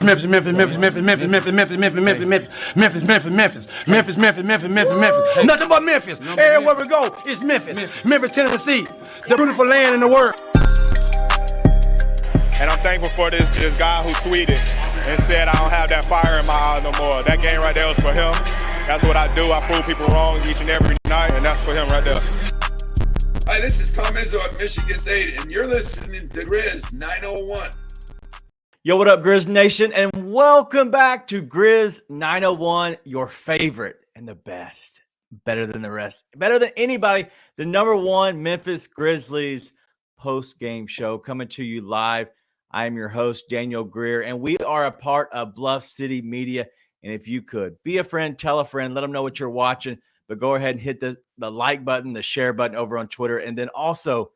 Memphis, Memphis, Memphis, Memphis, Memphis, Memphis, Memphis, Memphis, Memphis, Memphis, Memphis, Memphis, Memphis, Memphis, Memphis, Memphis, Memphis, Memphis. Nothing but Memphis. Everywhere we go, it's Memphis. Memphis, Tennessee, the beautiful land in the world. And I'm thankful for this guy who tweeted and said I don't have that fire in my eye no more. That game right there was for him. That's what I do. I prove people wrong each and every night, and that's for him right there. Hi, this is Tom Izzo at Michigan State, and you're listening to Grizz 901. Yo, what up, Grizz Nation, and welcome back to Grizz 901, your favorite and the best, better than the rest, better than anybody, the number one Memphis Grizzlies post-game show coming to you live. I am your host, Daniel Greer, and we are a part of Bluff City Media. And if you could, be a friend, tell a friend, let them know what you're watching, but go ahead and hit the like button, the share button over on Twitter, and then also,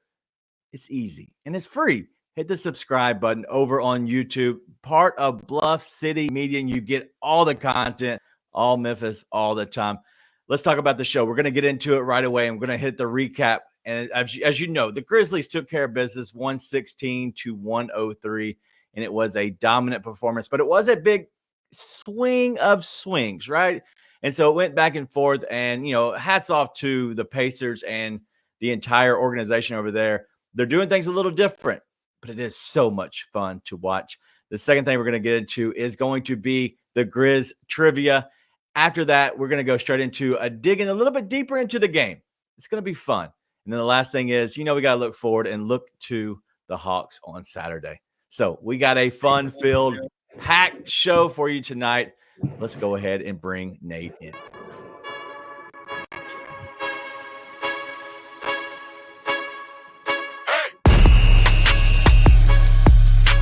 it's easy and it's free. Hit the subscribe button over on YouTube, part of Bluff City Media, and you get all the content, all Memphis, all the time. Let's talk about the show. We're going to get into it right away, and we're going to hit the recap. And as you know, the Grizzlies took care of business 116-103, and it was a dominant performance, but it was a big swing of swings, right? And so it went back and forth, and, you know, hats off to the Pacers and the entire organization over there. They're doing things a little different, but it is so much fun to watch. The second thing we're going to get into is going to be the Grizz Trivia. After that, we're going to go straight into digging a little bit deeper into the game. It's going to be fun. And then the last thing is, you know, we got to look forward and look to the Hawks on Saturday. So we got a fun-filled, packed show for you tonight. Let's go ahead and bring Nate in.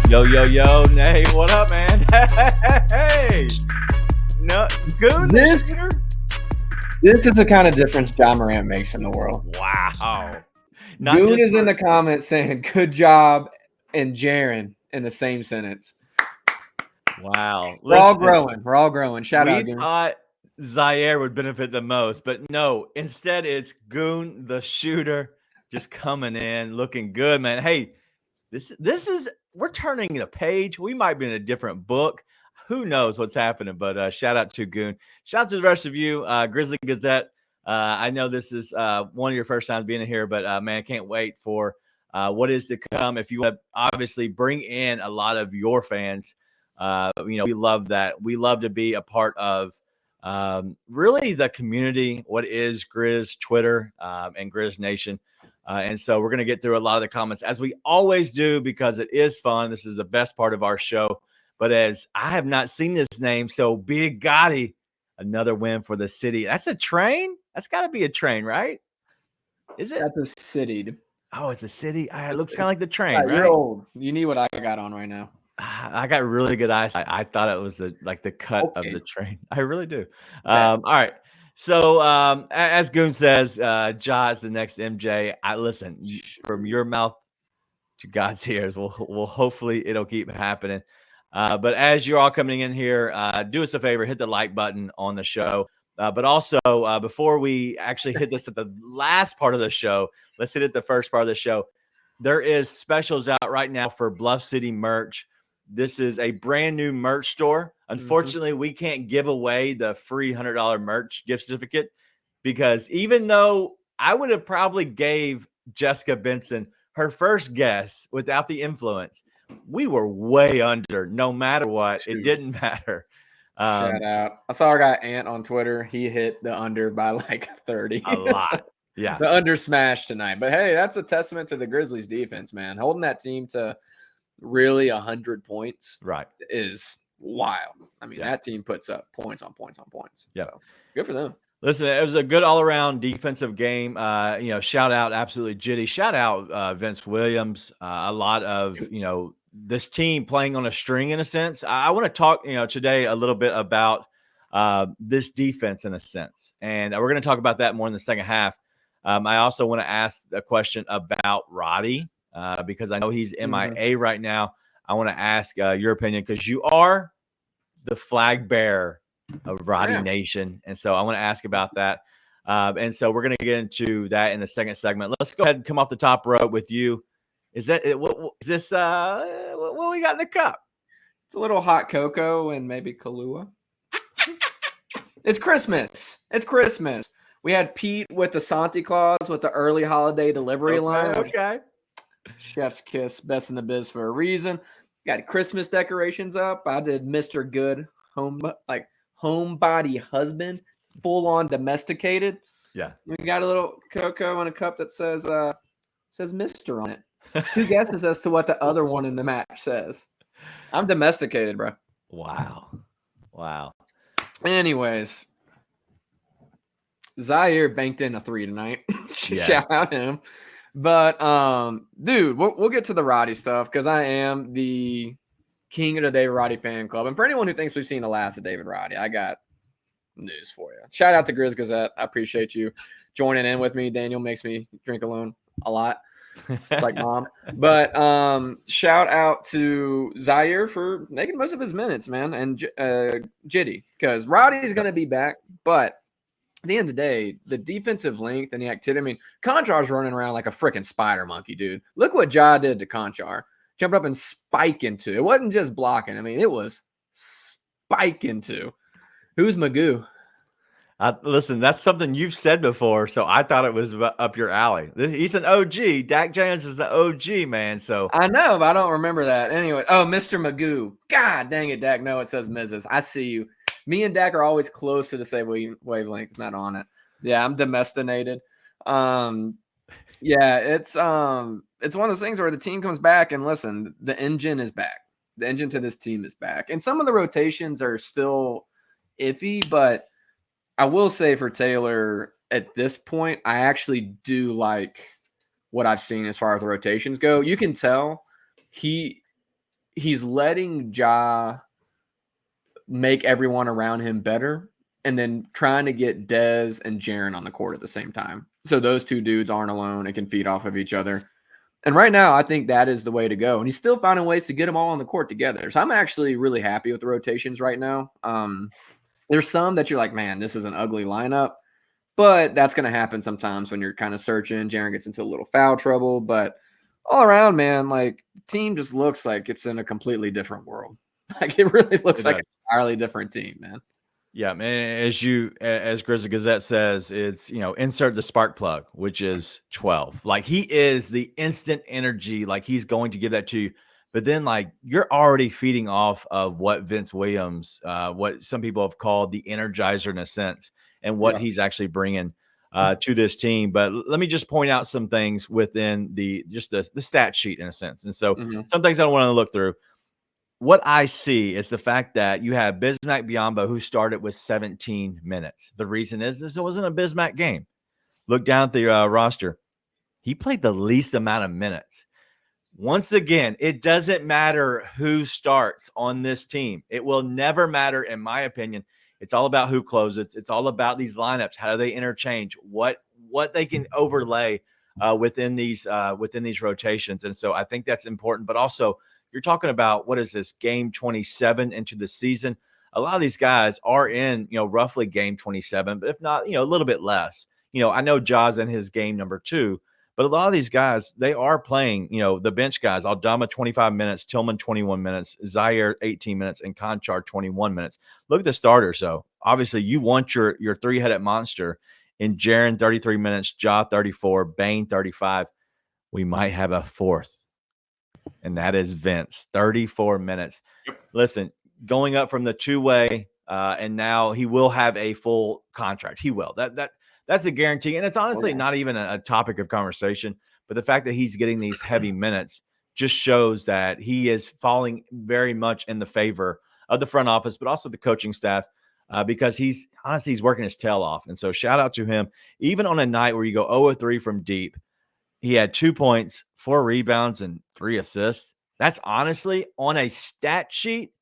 Yo, Nate, what up, man? Hey, no, Goon, this is the kind of difference John Morant makes in the world. Wow. Goon is in the comments saying, good job, and Jaren in the same sentence. Wow. We're all growing. Shout out, Goon. We thought Zaire would benefit the most, but no. Instead, it's Goon, the shooter, just coming in, looking good, man. Hey, this is – we're turning the page. We might be in a different book. Who knows what's happening, but shout out to Goon. Shout out to the rest of you, Grizzly Gazette. I know this is one of your first times being here, but, man, I can't wait for what is to come. If you want to obviously bring in a lot of your fans, you know, we love that. We love to be a part of really the community, what is Grizz Twitter and Grizz Nation. And so we're going to get through a lot of the comments, as we always do, because it is fun. This is the best part of our show. But as I have not seen this name, so Big Gotti, another win for the city. That's a train? That's got to be a train, right? Is it? That's a city. Oh, it's a city? It looks kind of like the train, right? You're old. You need what I got on right now. I got really good eyesight. I thought it was the cut of the train. I really do. All right. So as Goon says, Ja is the next MJ. Listen, from your mouth to God's ears. We'll hopefully it'll keep happening. But as you're all coming in here, do us a favor, hit the like button on the show. But also, before we actually hit this at the last part of the show, let's hit it the first part of the show. There is specials out right now for Bluff City merch. This is a brand new merch store. Unfortunately, we can't give away the free $100 merch gift certificate, because even though I would have probably gave Jessica Benson her first guess without the influence, we were way under no matter what. It didn't matter. Shout out. I saw our guy Ant on Twitter. He hit the under by like 30. A lot. Yeah. The under smash tonight. But hey, that's a testament to the Grizzlies defense, man. Holding that team to really 100 points is wild. I mean, that team puts up points on points on points. Yeah. So good for them. Listen, it was a good all-around defensive game. You know, shout out absolutely Jitty. Shout out Vince Williams. A lot of, you know, this team playing on a string in a sense. I want to talk, you know, today a little bit about this defense in a sense. And we're going to talk about that more in the second half. I also want to ask a question about Roddy because I know he's MIA right now. I want to ask your opinion, because you are the flag bearer of Roddy Nation. And so I want to ask about that. And so we're going to get into that in the second segment. Let's go ahead and come off the top rope with you. Is that what is this? What we got in the cup? It's a little hot cocoa and maybe Kahlua. It's Christmas. It's Christmas. We had Pete with the Santa Claus with the early holiday delivery line. Okay. Chef's kiss, best in the biz for a reason. Got Christmas decorations up. I did Mr. Good homebody husband, full on domesticated. Yeah. We got a little cocoa in a cup that says Mr. on it. 2 guesses as to what the other one in the match says. I'm domesticated, bro. Wow. Anyways, Zaire banked in a 3 tonight. Shout out him. But dude, we'll get to the Roddy stuff because I am the king of the David Roddy fan club. And for anyone who thinks we've seen the last of David Roddy, I got news for you. Shout out to Grizz Gazette. I appreciate you joining in with me. Daniel makes me drink alone a lot. It's like mom. But shout out to Zaire for making most of his minutes, man, and Jitty, because Roddy's going to be back. But at the end of the day, the defensive length and the activity, I mean, Konchar's running around like a freaking spider monkey, dude. Look what Ja did to Konchar. Jumped up and spike into. It wasn't just blocking. I mean, it was spike into. Who's Magoo? Listen, that's something you've said before, so I thought it was up your alley. He's an OG. Dak Jones is the OG, man. So I know, but I don't remember that. Anyway, Mr. Magoo. God dang it, Dak. No, it says Mrs. I see you. Me and Dak are always close to the same wavelength. It's not on it. Yeah, I'm domesticated. Yeah, it's one of those things where the team comes back and listen, the engine is back. The engine to this team is back. And some of the rotations are still iffy, but I will say for Taylor at this point, I actually do like what I've seen as far as the rotations go. You can tell he's letting Ja make everyone around him better and then trying to get Dez and Jaren on the court at the same time. So those 2 dudes aren't alone and can feed off of each other. And right now, I think that is the way to go. And he's still finding ways to get them all on the court together. So I'm actually really happy with the rotations right now. There's some that you're like, man, this is an ugly lineup. But that's going to happen sometimes when you're kind of searching. Jaren gets into a little foul trouble. But all around, man, like the team just looks like it's in a completely different world. Like it really looks like an entirely different team, man. Yeah, man. As Grizzly Gazette says, it's, insert the spark plug, which is 12. Like he is the instant energy. Like he's going to give that to you. But then, like, you're already feeding off of what Vince Williams, what some people have called the energizer in a sense, and what he's actually bringing to this team. But let me just point out some things within the stat sheet in a sense. And so some things I want to look through. What I see is the fact that you have Bismack Biyombo, who started with 17 minutes. The reason is this wasn't a Bismack game. Look down at the roster. He played the least amount of minutes. Once again, it doesn't matter who starts on this team. It will never matter, in my opinion. It's all about who closes. It's all about these lineups. How do they interchange? What they can overlay within these rotations. And so I think that's important. But also, you're talking about, what is this, game 27 into the season? A lot of these guys are in, roughly game 27, but if not, a little bit less. I know Ja's in his game number 2. But a lot of these guys, they are playing, the bench guys. Aldama, 25 minutes, Tillman, 21 minutes, Zaire, 18 minutes, and Konchar, 21 minutes. Look at the starters, though. Obviously, you want your 3-headed monster in Jaren, 33 minutes, Ja, 34, Bane, 35. We might have a 4th, and that is Vince, 34 minutes. Listen, going up from the 2-way, and now he will have a full contract. He will. That's a guarantee. And it's honestly not even a topic of conversation, but the fact that he's getting these heavy minutes just shows that he is falling very much in the favor of the front office, but also the coaching staff, because he's working his tail off. And so shout out to him. Even on a night where you go 0-3 from deep, he had 2 points, 4 rebounds, and 3 assists. That's honestly, on a stat sheet,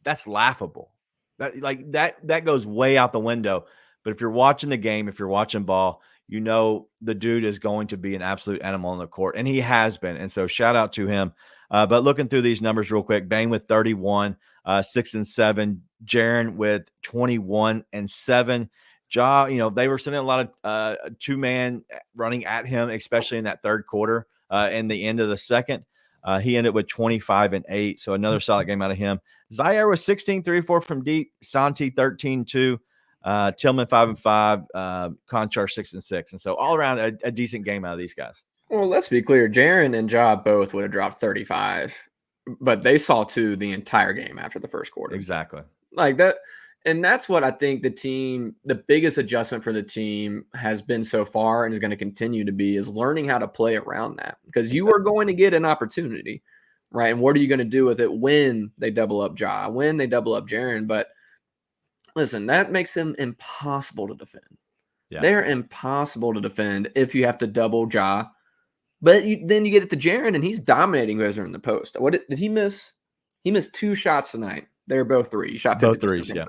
that's laughable. That goes way out the window. But if you're watching the game, if you're watching ball, the dude is going to be an absolute animal on the court, and he has been. And so shout out to him. But looking through these numbers real quick, Bane with 31, 6 and 7, Jaren with 21 and 7. Ja, they were sending a lot of 2-man running at him, especially in that third quarter and the end of the second. He ended with 25 and 8. So another solid game out of him. Zaire was 16, 3 or 4 from deep. Santi 13, 2. Tillman 5 and 5. Conchar 6 and 6. And so all around a decent game out of these guys. Well, let's be clear. Jaron and Ja both would have dropped 35, but they saw 2 the entire game after the first quarter. Exactly. Like that. And that's what I think the biggest adjustment for the team has been so far and is going to continue to be is learning how to play around that, because you are going to get an opportunity, right? And what are you going to do with it when they double up Ja, when they double up Jaron? But listen, that makes them impossible to defend. Yeah. They're impossible to defend if you have to double Ja. But then you get it to Jaron, and he's dominating whoever's in the post. What did he miss? He missed 2 shots tonight. They were both 3. He shot 50% both threes. Yeah.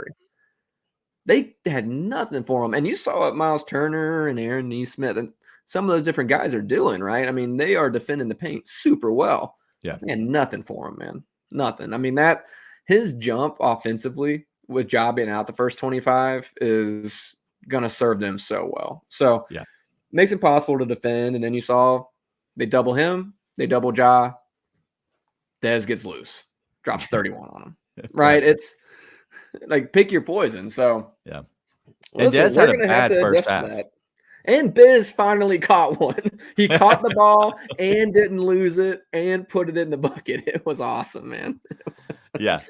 They had nothing for him, and you saw what Miles Turner and Aaron Neesmith and some of those different guys are doing. Right? I mean, they are defending the paint super well. Yeah, they had nothing for him, man. Nothing. I mean, that his jump offensively with Ja being out the first 25 is going to serve them so well. So yeah, makes it possible to defend. And then you saw. They double him. They double Ja. Dez gets loose. Drops 31 on him. Right? It's like pick your poison. So yeah. Listen, and Dez had a bad first half. And Biz finally caught one. He caught the ball and didn't lose it and put it in the bucket. It was awesome, man. Yeah.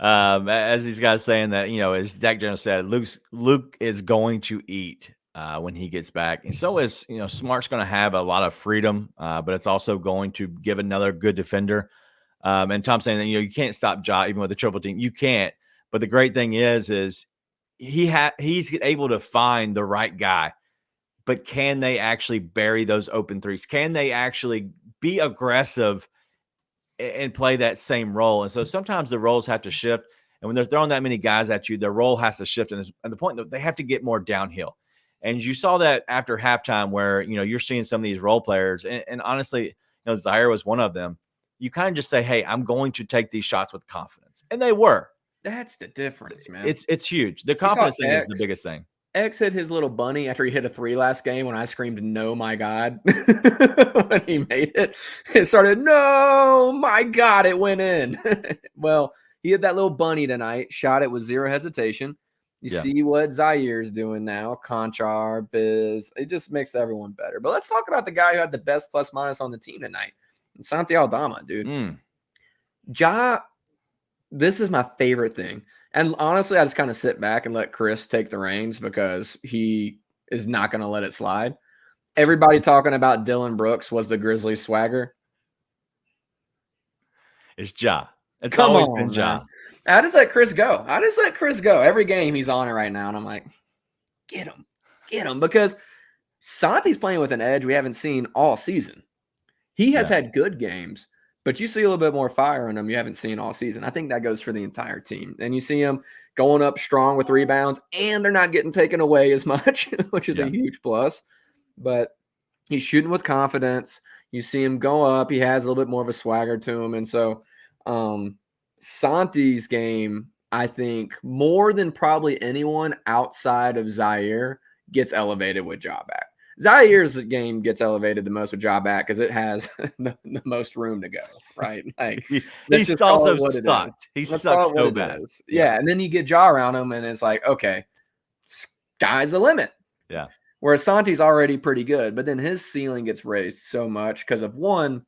As these guys saying that, as Dak Jones said, Luke is going to eat when he gets back. And so is, Smart's going to have a lot of freedom, but it's also going to give another good defender. And Tom's saying that, you can't stop Ja even with a triple team. You can't. But the great thing is he's able to find the right guy. But can they actually bury those open threes? Can they actually be aggressive and play that same role? And so sometimes the roles have to shift. And when they're throwing that many guys at you, their role has to shift. And the point that they have to get more downhill. And you saw that after halftime where, you're seeing some of these role players. And honestly, Zaire was one of them. You kind of just say, hey, I'm going to take these shots with confidence. And they were. That's the difference, man. It's huge. The confidence thing is the biggest thing. X hit his little bunny after he hit a 3 last game when I screamed, no, my God, when he made it. It started, no, my God, it went in. Well, he had that little bunny tonight, shot it with zero hesitation. You see what Zaire's doing now, Conchar, Biz. It just makes everyone better. But let's talk about the guy who had the best plus-minus on the team tonight, Santi Aldama, dude. Ja, this is my favorite thing. And honestly, I just kind of sit back and let Chris take the reins because he is not going to let it slide. Everybody talking about Dylan Brooks was the Grizzlies swagger. It's Ja. It's always been Ja. I just let Chris go. Every game he's on it right now. And I'm like, get him. Because Santi's playing with an edge we haven't seen all season. He has had good games, but you see a little bit more fire in him you haven't seen all season. I think that goes for the entire team. And you see him going up strong with rebounds, and they're not getting taken away as much, which is a huge plus. But he's shooting with confidence. You see him go up. He has a little bit more of a swagger to him. And so Santi's game, I think, more than probably anyone outside of Zaire, gets elevated with Ja back. Zaire's game gets elevated the most with Ja back because it has the most room to go, right? Like he's also sucked. He sucks so bad. Yeah, and then you get Ja around him, and it's like, okay, sky's the limit. Yeah. Whereas Santi's already pretty good, but then his ceiling gets raised so much because of one,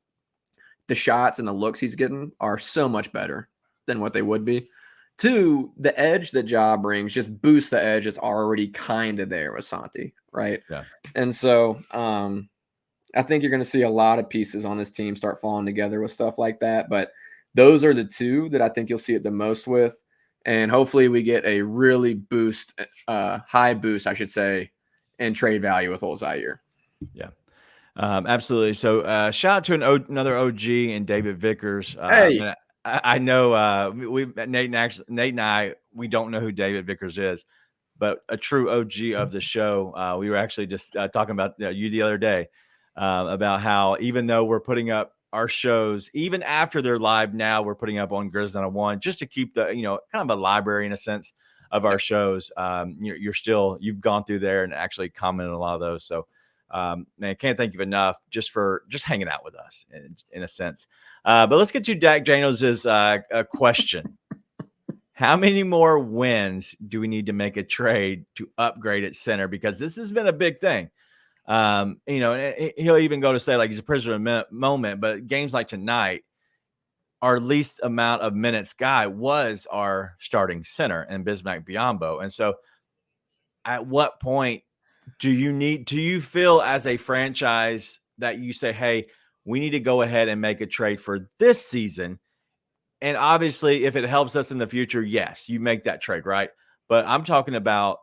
the shots and the looks he's getting are so much better than what they would be. Two, the edge that Ja brings just boosts the edge that's already kind of there with Santi, right? Yeah. And so I think you're going to see a lot of pieces on this team start falling together with stuff like that. But those are the two that I think you'll see it the most with. And hopefully we get a really high boost, I should say, in trade value with old Zaire. Yeah. Absolutely. So shout out to another OG and David Vickers. Hey. I know Nate and I, we don't know who David Vickers is, but a true OG of the show. We were actually just talking about you the other day about how even though we're putting up our shows, even after they're live now, we're putting up on Grizz 901 just to keep the, kind of a library in a sense of our shows. You've gone through there and actually commented on a lot of those. So Man, I can't thank you enough just for hanging out with us in a sense. But let's get to Dak Daniels' question. How many more wins do we need to make a trade to upgrade at center? Because this has been a big thing. He'll even go to say like he's a prisoner of the moment, but games like tonight, our least amount of minutes guy was our starting center and Bismack Biyombo. And so at what point do you feel as a franchise that you say, hey, we need to go ahead and make a trade for this season? And obviously, if it helps us in the future, yes, you make that trade, right? But I'm talking about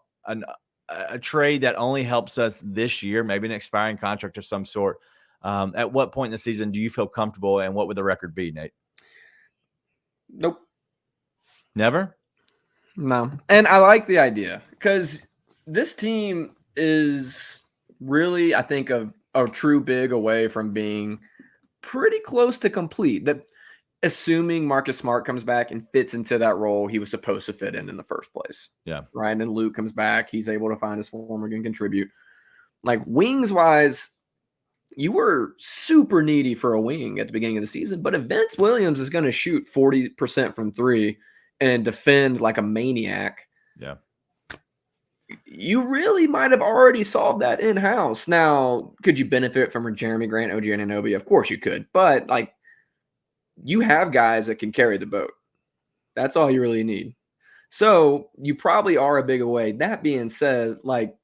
a trade that only helps us this year, maybe an expiring contract of some sort. At what point in the season do you feel comfortable, and what would the record be, Nate? Nope. Never? No. And I like the idea because this team is really, I think, a true big away from being pretty close to complete. That assuming Marcus Smart comes back and fits into that role he was supposed to fit in the first place. Yeah. Right. And then Luke comes back. He's able to find his form and can contribute. Like wings wise, you were super needy for a wing at the beginning of the season, but if Vince Williams is going to shoot 40% from three and defend like a maniac, yeah, you really might have already solved that in-house. Now, could you benefit from a Jeremy Grant, OG Anunoby? Of course you could, but like you have guys that can carry the boat. That's all you really need. So you probably are a big away. That being said, like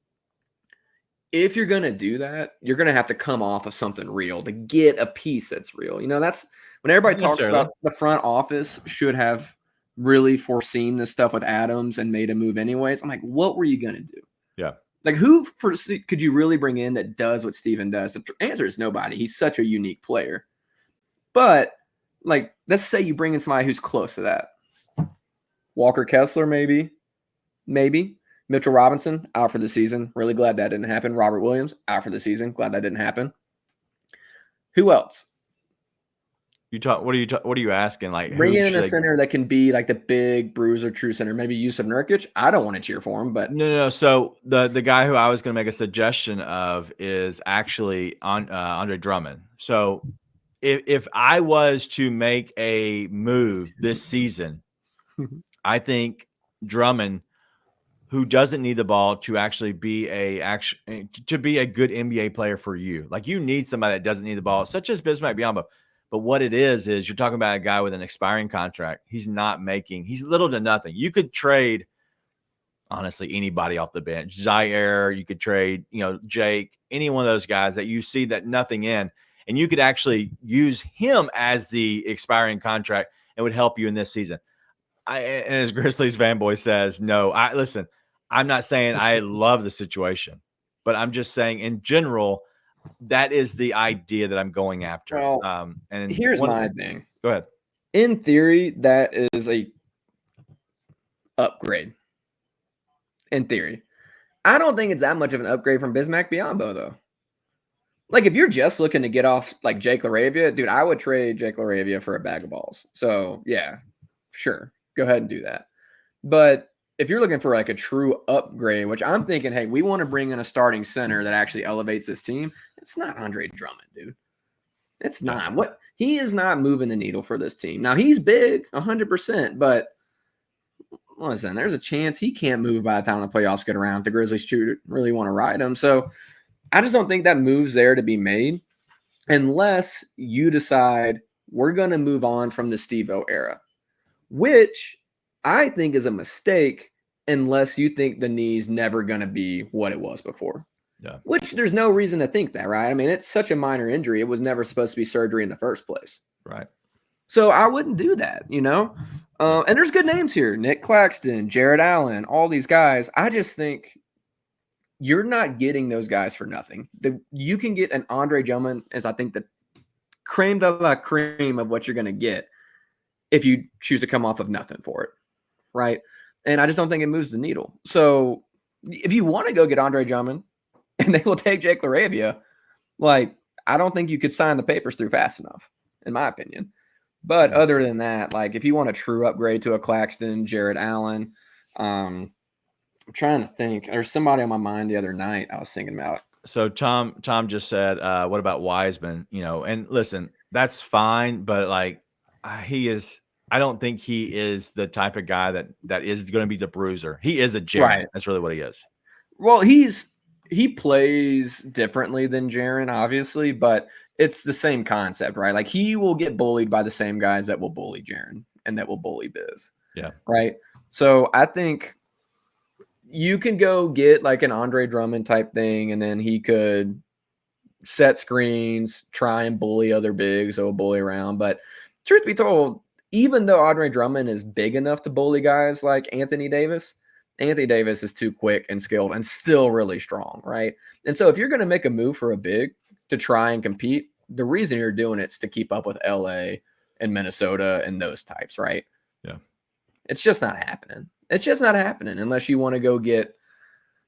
if you're going to do that, you're going to have to come off of something real to get a piece that's real. You know, that's when everybody talks about the front office should have really foreseen this stuff with Adams and made a move anyways. I'm like, what were you going to do? Yeah. Like who could you really bring in that does what Steven does? The answer is nobody. He's such a unique player. But like, let's say you bring in somebody who's close to that. Walker Kessler, maybe. Mitchell Robinson, out for the season. Really glad that didn't happen. Robert Williams, out for the season. Glad that didn't happen. Who else? What are you asking? Like bring in a center that can be like the big bruiser, true center. Maybe Yusuf Nurkic. I don't want to cheer for him, but no. So the guy who I was going to make a suggestion of is actually Andre Drummond. So if I was to make a move this season, I think Drummond, who doesn't need the ball to actually be a good NBA player for you. Like you need somebody that doesn't need the ball, such as Bismack Biyombo. But what it is you're talking about a guy with an expiring contract. He's little to nothing. You could trade, honestly, anybody off the bench. Zaire, you could trade, Jake, any one of those guys that you see that nothing in. And you could actually use him as the expiring contract and would help you in this season. And as Grizzlies fanboy says, no, I'm not saying I love the situation, but I'm just saying in general, that is the idea that I'm going after. Well, and here's my thing. Go ahead. In theory, that is a upgrade. In theory. I don't think it's that much of an upgrade from Bismack Biyombo, though. Like, if you're just looking to get off, like, Jake LaRavia, dude, I would trade Jake LaRavia for a bag of balls. So, yeah, sure. Go ahead and do that. But if you're looking for, like, a true upgrade, which I'm thinking, hey, we want to bring in a starting center that actually elevates this team, it's not Andre Drummond, dude. It's not. He is not moving the needle for this team. Now, he's big, 100%, but listen, there's a chance he can't move by the time the playoffs get around. The Grizzlies really want to ride him. So, I just don't think that move's there to be made unless you decide we're going to move on from the Steve-O era, which I think is a mistake unless you think the knee's never going to be what it was before. Yeah. Which there's no reason to think that, right? I mean, it's such a minor injury. It was never supposed to be surgery in the first place. Right. So I wouldn't do that, and there's good names here. Nick Claxton, Jared Allen, all these guys. I just think you're not getting those guys for nothing. You can get an Andre Drummond as I think the creme de la creme of what you're going to get if you choose to come off of nothing for it, right? And I just don't think it moves the needle. So if you want to go get Andre Drummond and they will take Jake LaRavia, like I don't think you could sign the papers through fast enough, in my opinion. But other than that, like if you want a true upgrade to a Claxton, Jared Allen, I'm trying to think. There's somebody on my mind the other night I was thinking about. So Tom just said, what about Wiseman? You know, and listen, that's fine, but like he is. I don't think he is the type of guy that is going to be the bruiser. He is a Jaren. Right. That's really what he is. Well, he plays differently than Jaren, obviously, but it's the same concept, right? Like he will get bullied by the same guys that will bully Jaren and that will bully Biz. Yeah. Right. So I think you can go get like an Andre Drummond type thing, and then he could set screens, try and bully other bigs, so bully around. But truth be told, even though Andre Drummond is big enough to bully guys like Anthony Davis is too quick and skilled and still really strong, right? And so if you're going to make a move for a big to try and compete, the reason you're doing it is to keep up with LA and Minnesota and those types, right? Yeah. It's just not happening. It's just not happening unless you want to go get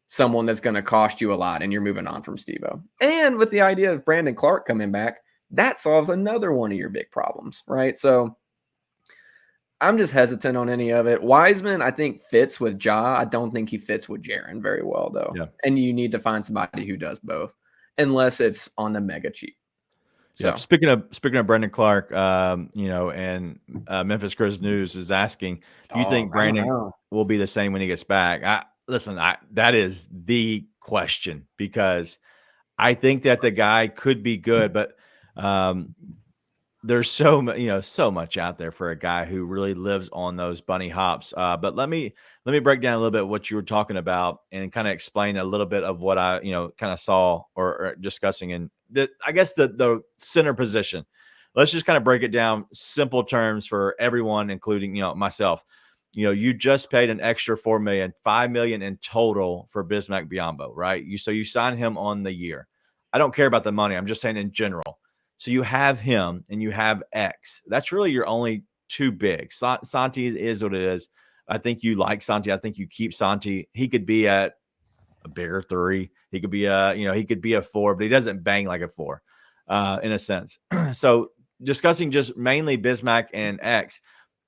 someone that's going to cost you a lot and you're moving on from Steve-O. And with the idea of Brandon Clark coming back, that solves another one of your big problems, right? So I'm just hesitant on any of it. Wiseman, I think, fits with Ja. I don't think he fits with Jaren very well, though. Yeah. And you need to find somebody who does both, unless it's on the mega cheap. So. Yeah. Speaking of Brandon Clark, you know, and Memphis Grizz News is asking, do you think Brandon will be the same when he gets back? That is the question, because I think that the guy could be good, but there's so much out there for a guy who really lives on those bunny hops. But let me break down a little bit what you were talking about and kind of explain a little bit of what I, kind of saw or discussing in I guess the center position. Let's just kind of break it down simple terms for everyone, including, myself. You just paid an extra $4 million, $5 million in total for Bismack Biyombo, right? So you sign him on the year. I don't care about the money. I'm just saying in general. So you have him and you have X. That's really your only two bigs. Santi is what it is. I think you like Santi. I think you keep Santi. He could be at a bigger 3. He could be he could be a 4, but he doesn't bang like a 4 in a sense. So discussing just mainly Bismack and X,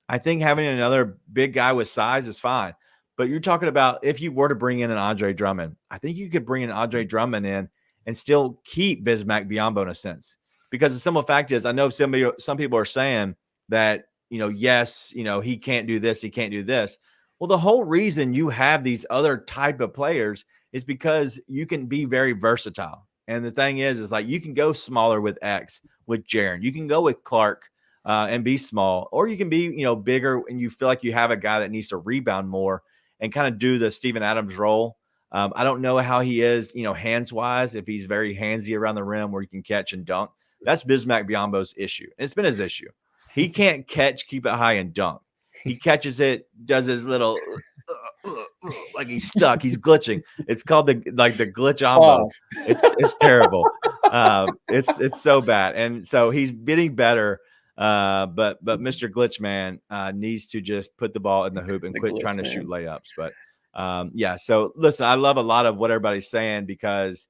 I think having another big guy with size is fine. But you're talking about if you were to bring in an Andre Drummond, I think you could bring an Andre Drummond in and still keep Bismack Biyombo in a sense. Because the simple fact is, I know some people are saying that, yes, he can't do this, he can't do this. Well, the whole reason you have these other type of players is because you can be very versatile. And the thing is like you can go smaller with X, with Jaren. You can go with Clark and be small, or you can be, bigger and you feel like you have a guy that needs to rebound more and kind of do the Steven Adams role. I don't know how he is, hands-wise, if he's very handsy around the rim where he can catch and dunk. That's Bismack Biyombo's issue. And it's been his issue. He can't catch, keep it high, and dunk. He catches it, does his little like he's stuck. He's glitching. It's called the glitch ombo. It's terrible. It's so bad. And so he's getting better. But Mr. Glitch Man needs to just put the ball in the hoop and quit trying to shoot layups. But yeah. So listen, I love a lot of what everybody's saying because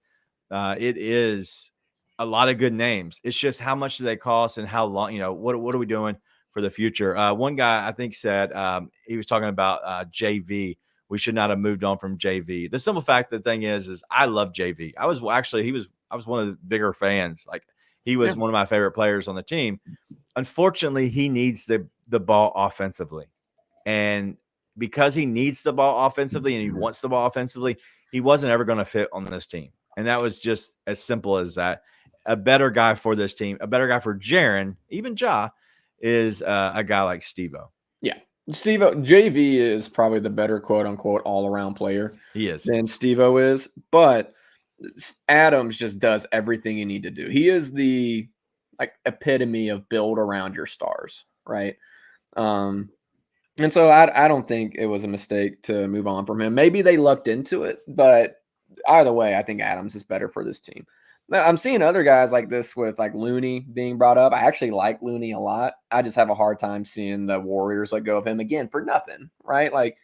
it is a lot of good names. It's just how much do they cost and how long, what are we doing for the future? One guy I think said he was talking about JV. We should not have moved on from JV. The simple fact, the thing is I love JV. I was one of the bigger fans. Like he was one of my favorite players on the team. Unfortunately, he needs the ball offensively. And because he needs the ball offensively and he wants the ball offensively, he wasn't ever going to fit on this team. And that was just as simple as that. A better guy for this team, a better guy for Jaren, even Ja, is a guy like Steve-O. Yeah. Steve-O, JV is probably the better quote-unquote all-around player than Steve-O is. But Adams just does everything you need to do. He is the epitome of build around your stars, right? And so I don't think it was a mistake to move on from him. Maybe they lucked into it, but either way, I think Adams is better for this team. Now, I'm seeing other guys like this with Looney being brought up. I actually like Looney a lot. I just have a hard time seeing the Warriors let go of him again for nothing, right? Like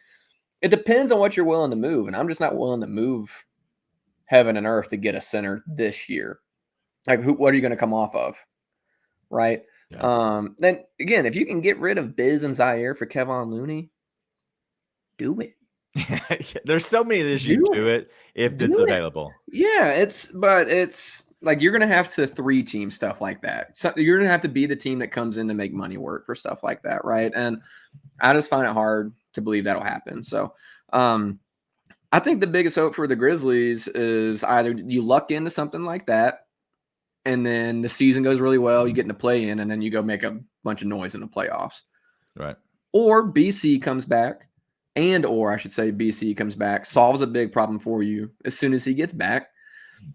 it depends on what you're willing to move, and I'm just not willing to move heaven and earth to get a center this year. Like what are you going to come off of, right? Yeah. Then again, if you can get rid of Biz and Zaire for Kevon Looney, do it. There's so many that you do it if it's available. Yeah, it's like you're gonna have to 3-team stuff like that. So you're gonna have to be the team that comes in to make money work for stuff like that, right? And I just find it hard to believe that'll happen. So I think the biggest hope for the Grizzlies is either you luck into something like that, and then the season goes really well, you get in the play-in, and then you go make a bunch of noise in the playoffs. Right. Or BC comes back, or I should say BC comes back, solves a big problem for you as soon as he gets back,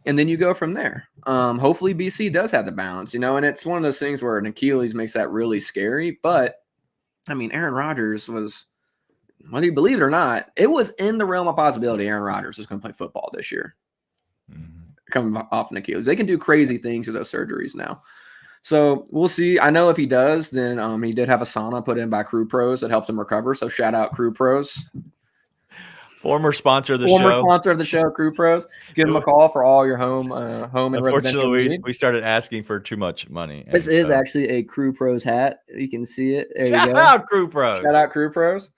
and then you go from there. Hopefully BC does have the balance, and it's one of those things where an Achilles makes that really scary. But, I mean, Aaron Rodgers was, whether you believe it or not, it was in the realm of possibility Aaron Rodgers was going to play football this year. Coming off an Achilles. They can do crazy things with those surgeries now. So we'll see. I know if he does, then he did have a sauna put in by Crew Pros that helped him recover. So shout out Crew Pros. Former sponsor of the show, Crew Pros. Give them a call for all your home and residential needs. We started asking for too much money. This is actually a Crew Pros hat. You can see it. There Shout you go. out Crew Pros. Shout out Crew Pros.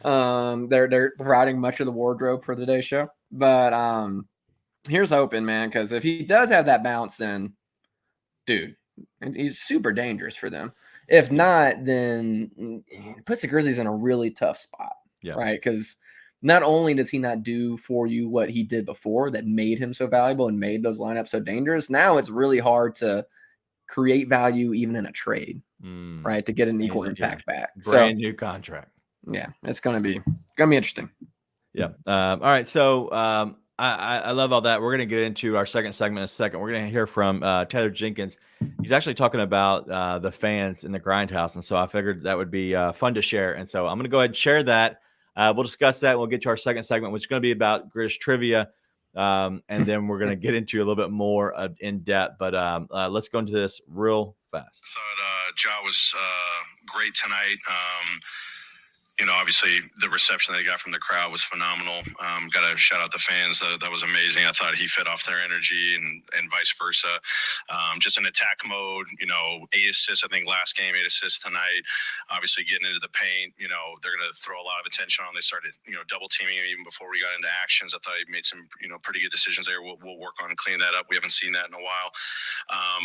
They're providing much of the wardrobe for today's show. But here's hoping, man, because if he does have that bounce, then dude, he's super dangerous for them. If not, then it puts the Grizzlies in a really tough spot. Yeah. Right. Because not only does he not do for you what he did before that made him so valuable and made those lineups so dangerous, now it's really hard to create value even in a trade, right? To get an equal impact back. Brand new contract. Yeah, it's gonna be interesting. Yeah. All right. So I love all that. We're gonna get into our second segment in a second. We're gonna hear from Taylor Jenkins. He's actually talking about the fans in the Grindhouse, and so I figured that would be fun to share. And so I'm gonna go ahead and share that. We'll discuss that. We'll get to our second segment, which is going to be about Grizz Trivia. And then we're going to get into a little bit more in depth. But let's go into this real fast. Thought Ja was great tonight. Obviously the reception they got from the crowd was phenomenal. Got to shout out the fans. That was amazing. I thought he fed off their energy and vice versa. Just in attack mode, 8 assists, I think last game, 8 assists tonight. Obviously getting into the paint, they're going to throw a lot of attention on. They started, double teaming him even before we got into actions. I thought he made some, pretty good decisions there. We'll work on cleaning that up. We haven't seen that in a while.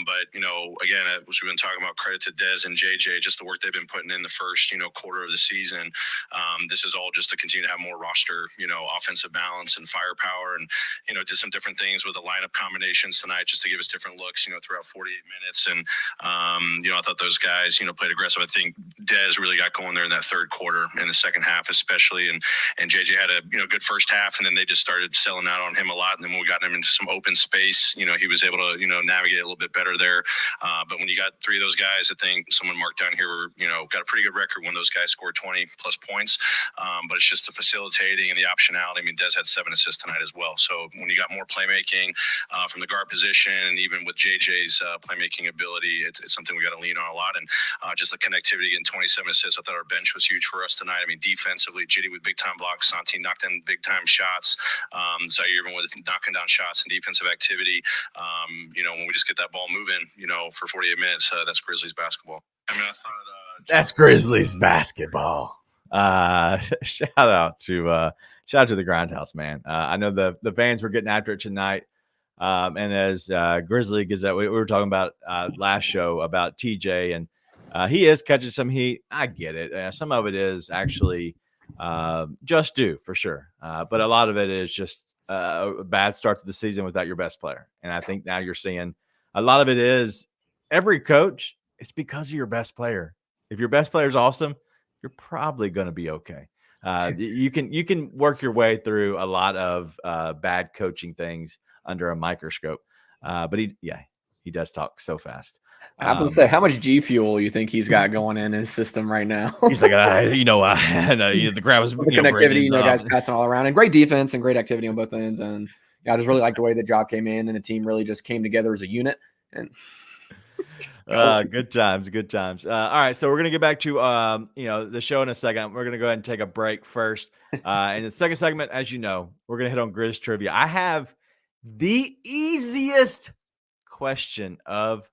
But, again, as we've been talking about, credit to Dez and JJ, just the work they've been putting in the first, quarter of the season. This is all just to continue to have more roster, offensive balance and firepower, and did some different things with the lineup combinations tonight just to give us different looks, throughout 48 minutes. And I thought those guys, played aggressive. I think Dez really got going there in that third quarter, in the second half especially, and JJ had a good first half, and then they just started selling out on him a lot. And then when we got him into some open space, he was able to navigate a little bit better there. But when you got 3 of those guys, I think someone marked down here, got a pretty good record when those guys scored 20 plus points. But it's just the facilitating and the optionality. I mean, Dez had 7 assists tonight as well. So when you got more playmaking from the guard position, and even with JJ's playmaking ability, it's something we got to lean on a lot. And just the connectivity, getting 27 assists, I thought our bench was huge for us tonight. I mean, defensively, Jitty with big time blocks, Santi knocked in big time shots. Zaire even with knocking down shots and defensive activity. When we just get that ball moving, for 48 minutes, that's Grizzlies basketball. I mean, I thought that's Grizzlies basketball. Shout out to the Grindhouse, man. I know the fans were getting after it tonight. And as Grizzly Gazette, we were talking about last show about TJ, and he is catching some heat. I get it. Some of it is actually just due for sure. But a lot of it is just a bad start to the season without your best player. And I think now you're seeing a lot of it is every coach. It's because of your best player. If your best player is awesome, you're probably going to be okay. You can work your way through a lot of bad coaching things under a microscope. But he does talk so fast. I have to say, how much G Fuel you think he's got going in his system right now? He's like, the crowd was connectivity, guys passing all around, and great defense and great activity on both ends. And I just really like the way the job came in, and the team really just came together as a unit. And good times. All right, so we're gonna get back to the show in a second. We're gonna go ahead and take a break first. In the second segment, as you know, we're gonna hit on Grizz Trivia. I have the easiest question of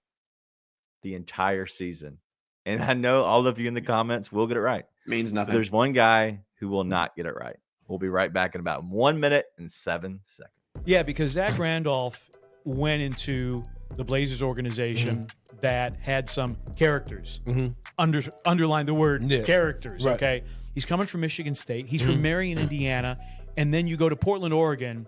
the entire season, and I know all of you in the comments will get it right. Means nothing. There's one guy who will not get it right. We'll be right back in about 1 minute and 7 seconds. Yeah, because Zach Randolph went into the Blazers organization that had some characters. Underline the word characters, Right. okay? He's coming from Michigan State. He's from Marion, Indiana. And then you go to Portland, Oregon,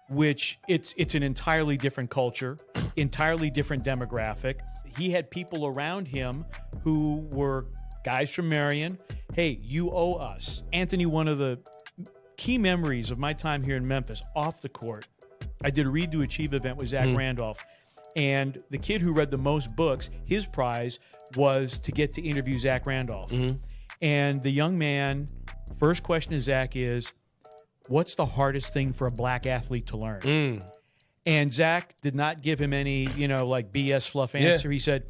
which it's an entirely different culture, entirely different demographic. He had people around him who were guys from Marion. Hey, you owe us. Anthony, one of the key memories of my time here in Memphis off the court, I did a Read to Achieve event with Zach Randolph, and the kid who read the most books, his prize was to get to interview Zach Randolph. And the young man, first question to Zach is, what's the hardest thing for a black athlete to learn? And Zach did not give him any, like BS fluff answer. He said,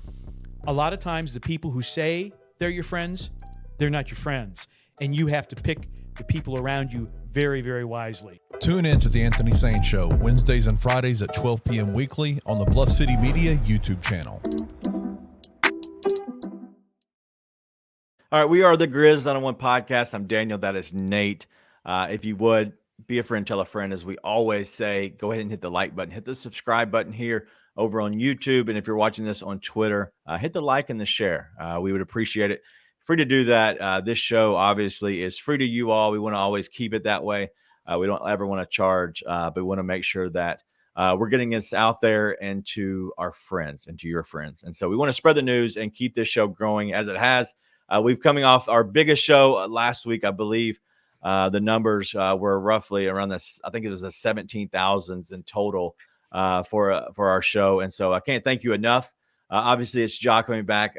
a lot of times the people who say they're your friends, they're not your friends. And you have to pick the people around you very, very wisely. Tune in to The Anthony Sane Show, Wednesdays and Fridays at 12 p.m. weekly on the Bluff City Media YouTube channel. All right, we are the Grizz 901 podcast. I'm Daniel. That is Nate. If you would, be a friend, tell a friend. As we always say, go ahead and hit the like button. Hit the subscribe button here over on YouTube. And if you're watching this on Twitter, hit the like and the share. We would appreciate it. Free to do that. This show, obviously, is free to you all. We want to always keep it that way. We don't ever want to charge, but we want to make sure that we're getting this out there and to our friends and to your friends. And so we want to spread the news and keep this show growing as it has. We've coming off our biggest show last week, I believe. The numbers were roughly around this. I think it was the 17,000s in total for our show. And so I can't thank you enough. Obviously, it's Ja coming back.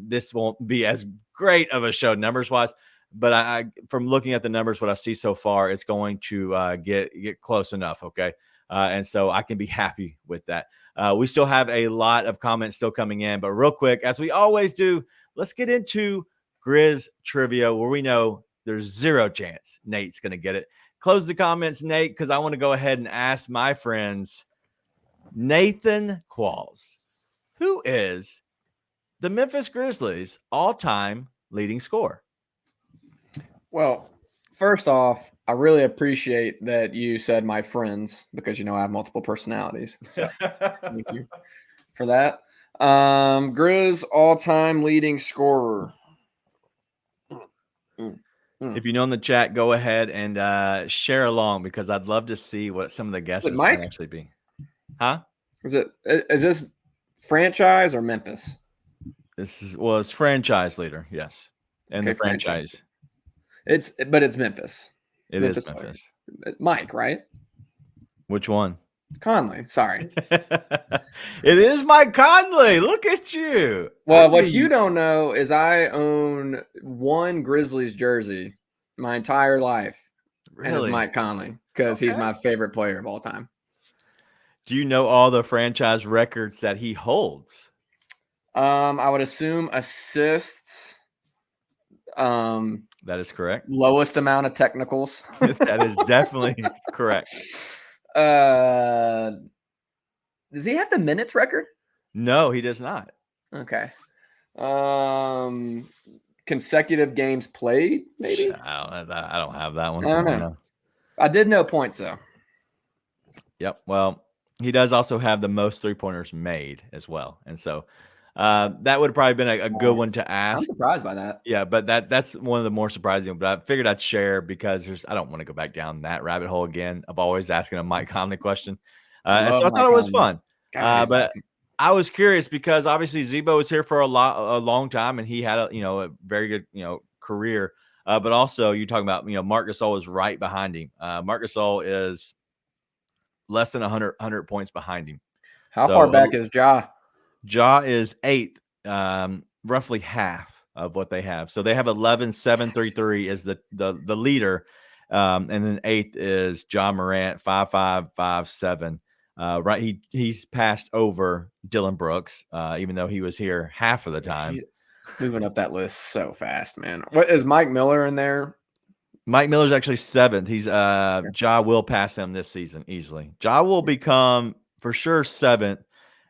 This won't be as great of a show numbers wise, but I from looking at the numbers, what I see so far, it's going to get close enough. Okay. And so I can be happy with that. We still have a lot of comments still coming in, but real quick, as we always do, let's get into Grizz Trivia, where we know there's zero chance Nate's going to get it. Close the comments, Nate, because I want to go ahead and ask my friends, Nathan Qualls, who is the Memphis Grizzlies' all-time leading scorer? Well, first off, I really appreciate that you said my friends because, I have multiple personalities. So thank you for that. Grizz all-time leading scorer. If you know in the chat, go ahead and share along because I'd love to see what some of the guesses might actually be. Huh? Is this franchise or Memphis? This was franchise leader, yes. And the franchise. It's Memphis. It is Memphis. Mike, right? Which one? Conley. Sorry. It is Mike Conley. Look at you. Well, what you don't know is I own one Grizzlies jersey my entire life. Really? And it's Mike Conley because he's my favorite player of all time. Do you know all the franchise records that he holds? I would assume assists. That is correct. Lowest amount of technicals. That is definitely correct. Does he have the minutes record? No, he does not. Okay. Consecutive games played, maybe? I don't have that one. I don't know. I did know points, though. Yep. Well, he does also have the most three-pointers made as well. And so that would have probably been a good one to ask. I'm surprised by that. Yeah, but that's one of the more surprising. But I figured I'd share because I don't want to go back down that rabbit hole again of always asking a Mike Conley question. So I thought it was fun. But awesome. I was curious because obviously Zebo was here for a long time, and he had a very good career. But also you talking about Marc Gasol is right behind him. Marc Gasol is less than 100 points behind him. How far back is Ja? Ja is 8th, roughly half of what they have. So they have 11-7-3-3 is the leader. And then 8th is Ja Morant, 5-5-5-7. Right. He's passed over Dillon Brooks, even though he was here half of the time. He's moving up that list so fast, man. What is Mike Miller in there? Mike Miller's actually 7th. He's Ja will pass him this season easily. Ja will become for sure 7th.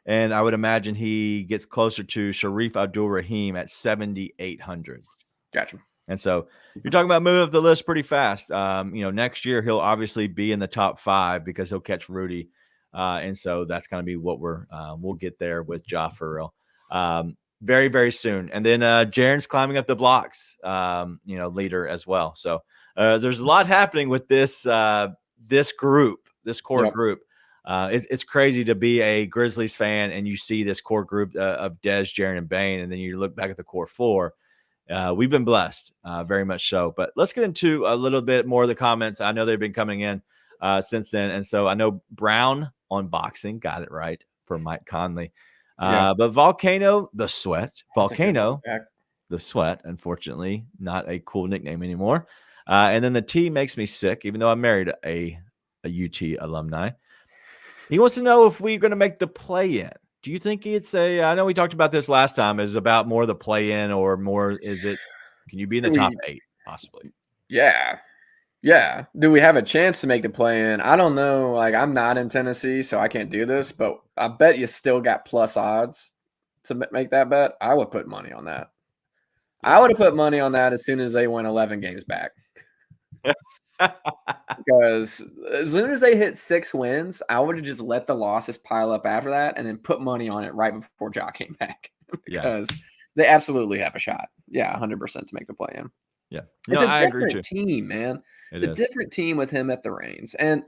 And I would imagine he gets closer to Sharif Abdul-Rahim at 7,800. Gotcha. And so you're talking about moving up the list pretty fast. Next year he'll obviously be in the top 5 because he'll catch Rudy. And so that's going to be what we'll get there with Ja for real. Very, very soon. And then Jaren's climbing up the blocks, leader as well. So there's a lot happening with this group, this core group. It's crazy to be a Grizzlies fan and you see this core group of Dez, Jaren, and Bane, and then you look back at the core 4. We've been blessed, very much so. But let's get into a little bit more of the comments. I know they've been coming in since then. And so I know Brown on boxing got it right for Mike Conley. But Volcano, the Sweat, the Sweat, unfortunately, not a cool nickname anymore. And then the T makes me sick, even though I married a UT alumni. He wants to know if we're going to make the play-in. Do you think it's I know we talked about this last time, is about more the play-in or more, can you be in the top 8 possibly? Yeah. Yeah. Do we have a chance to make the play-in? I don't know. Like, I'm not in Tennessee, so I can't do this, but I bet you still got plus odds to make that bet. I would put money on that. I would have put money on that as soon as they went 11 games back. Because as soon as they hit 6 wins, I would have just let the losses pile up after that and then put money on it right before Ja came back. Because they absolutely have a shot. Yeah, 100% to make the play-in. Yeah. It's a different team, man. It's a different team with him at the reins. And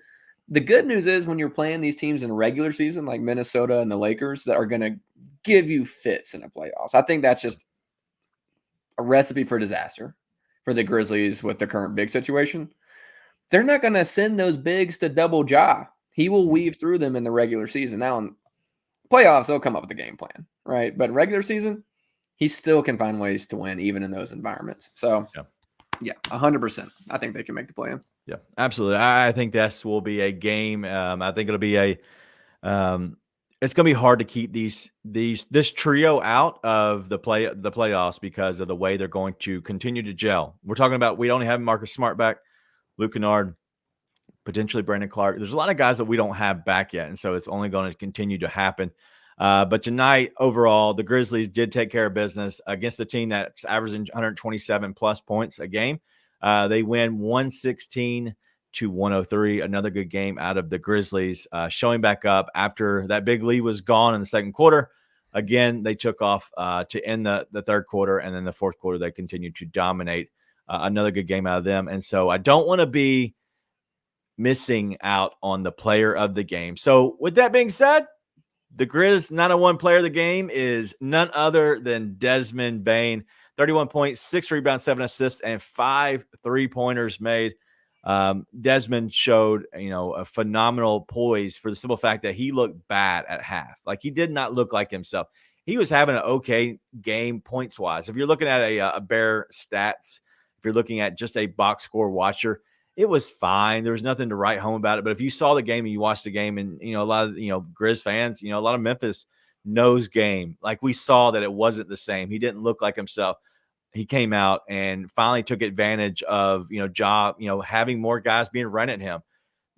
the good news is when you're playing these teams in regular season, like Minnesota and the Lakers, that are going to give you fits in the playoffs. I think that's just a recipe for disaster for the Grizzlies with the current big situation. They're not going to send those bigs to double Ja. He will weave through them in the regular season. Now, in playoffs, they'll come up with a game plan, right? But regular season, he still can find ways to win even in those environments. So, yeah, 100%. I think they can make the play-in. Yeah, absolutely. I think this will be a game. I think it'll be it's going to be hard to keep this trio out of the playoffs because of the way they're going to continue to gel. We're talking about we only have Marcus Smart back, Luke Kennard, potentially Brandon Clark. There's a lot of guys that we don't have back yet, and so it's only going to continue to happen. But tonight, overall, the Grizzlies did take care of business against a team that's averaging 127 plus points a game. They win 116-103. Another good game out of the Grizzlies, showing back up after that big lead was gone in the second quarter. Again, they took off to end the third quarter, and then the fourth quarter they continued to dominate. Another good game out of them. And so I don't want to be missing out on the player of the game. So with that being said, the Grizz 901 player of the game is none other than Desmond Bane. 31 points, 6 rebounds, 7 assists, and 5 3-pointers made. Desmond showed, a phenomenal poise for the simple fact that he looked bad at half. Like, he did not look like himself. He was having an okay game points-wise. If you're looking at a bare stats, if you're looking at just a box score watcher, it was fine. There was nothing to write home about it. But if you saw the game and you watched the game and, a lot of, Grizz fans, a lot of Memphis knows game. Like, we saw that it wasn't the same. He didn't look like himself. He came out and finally took advantage of, Ja, having more guys being run at him,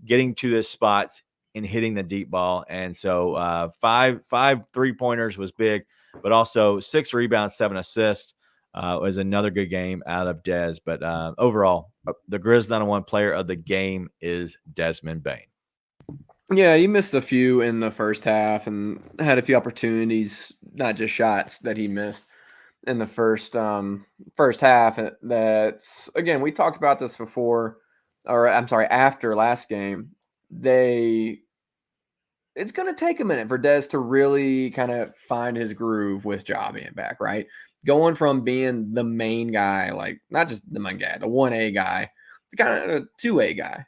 getting to his spots and hitting the deep ball. And so 5 3-pointers was big, but also 6 rebounds, 7 assists. Was another good game out of Dez. But overall, the Grizz 901 player of the game is Desmond Bane. Yeah, he missed a few in the first half and had a few opportunities, not just shots, that he missed in the first half. That's, again, we talked about this before, or I'm sorry, after last game. It's going to take a minute for Dez to really kind of find his groove with Ja being back, right? Going from being the main guy, like not just the main guy, the 1A guy, to kind of a 2A guy,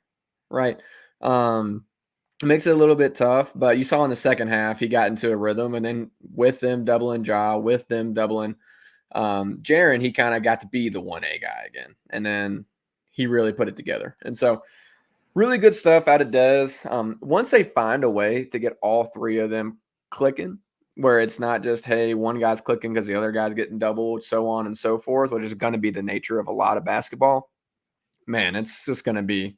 right? It makes it a little bit tough, but you saw in the second half, he got into a rhythm, and then with them doubling Ja, with them doubling Jaren, he kind of got to be the 1A guy again, and then he really put it together. And so really good stuff out of Dez. Once they find a way to get all 3 of them clicking, where it's not just, hey, one guy's clicking because the other guy's getting doubled, so on and so forth, which is going to be the nature of a lot of basketball. Man, it's just going to be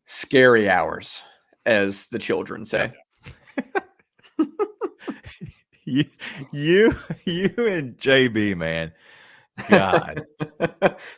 scary hours, as the children say. you and JB, man, God.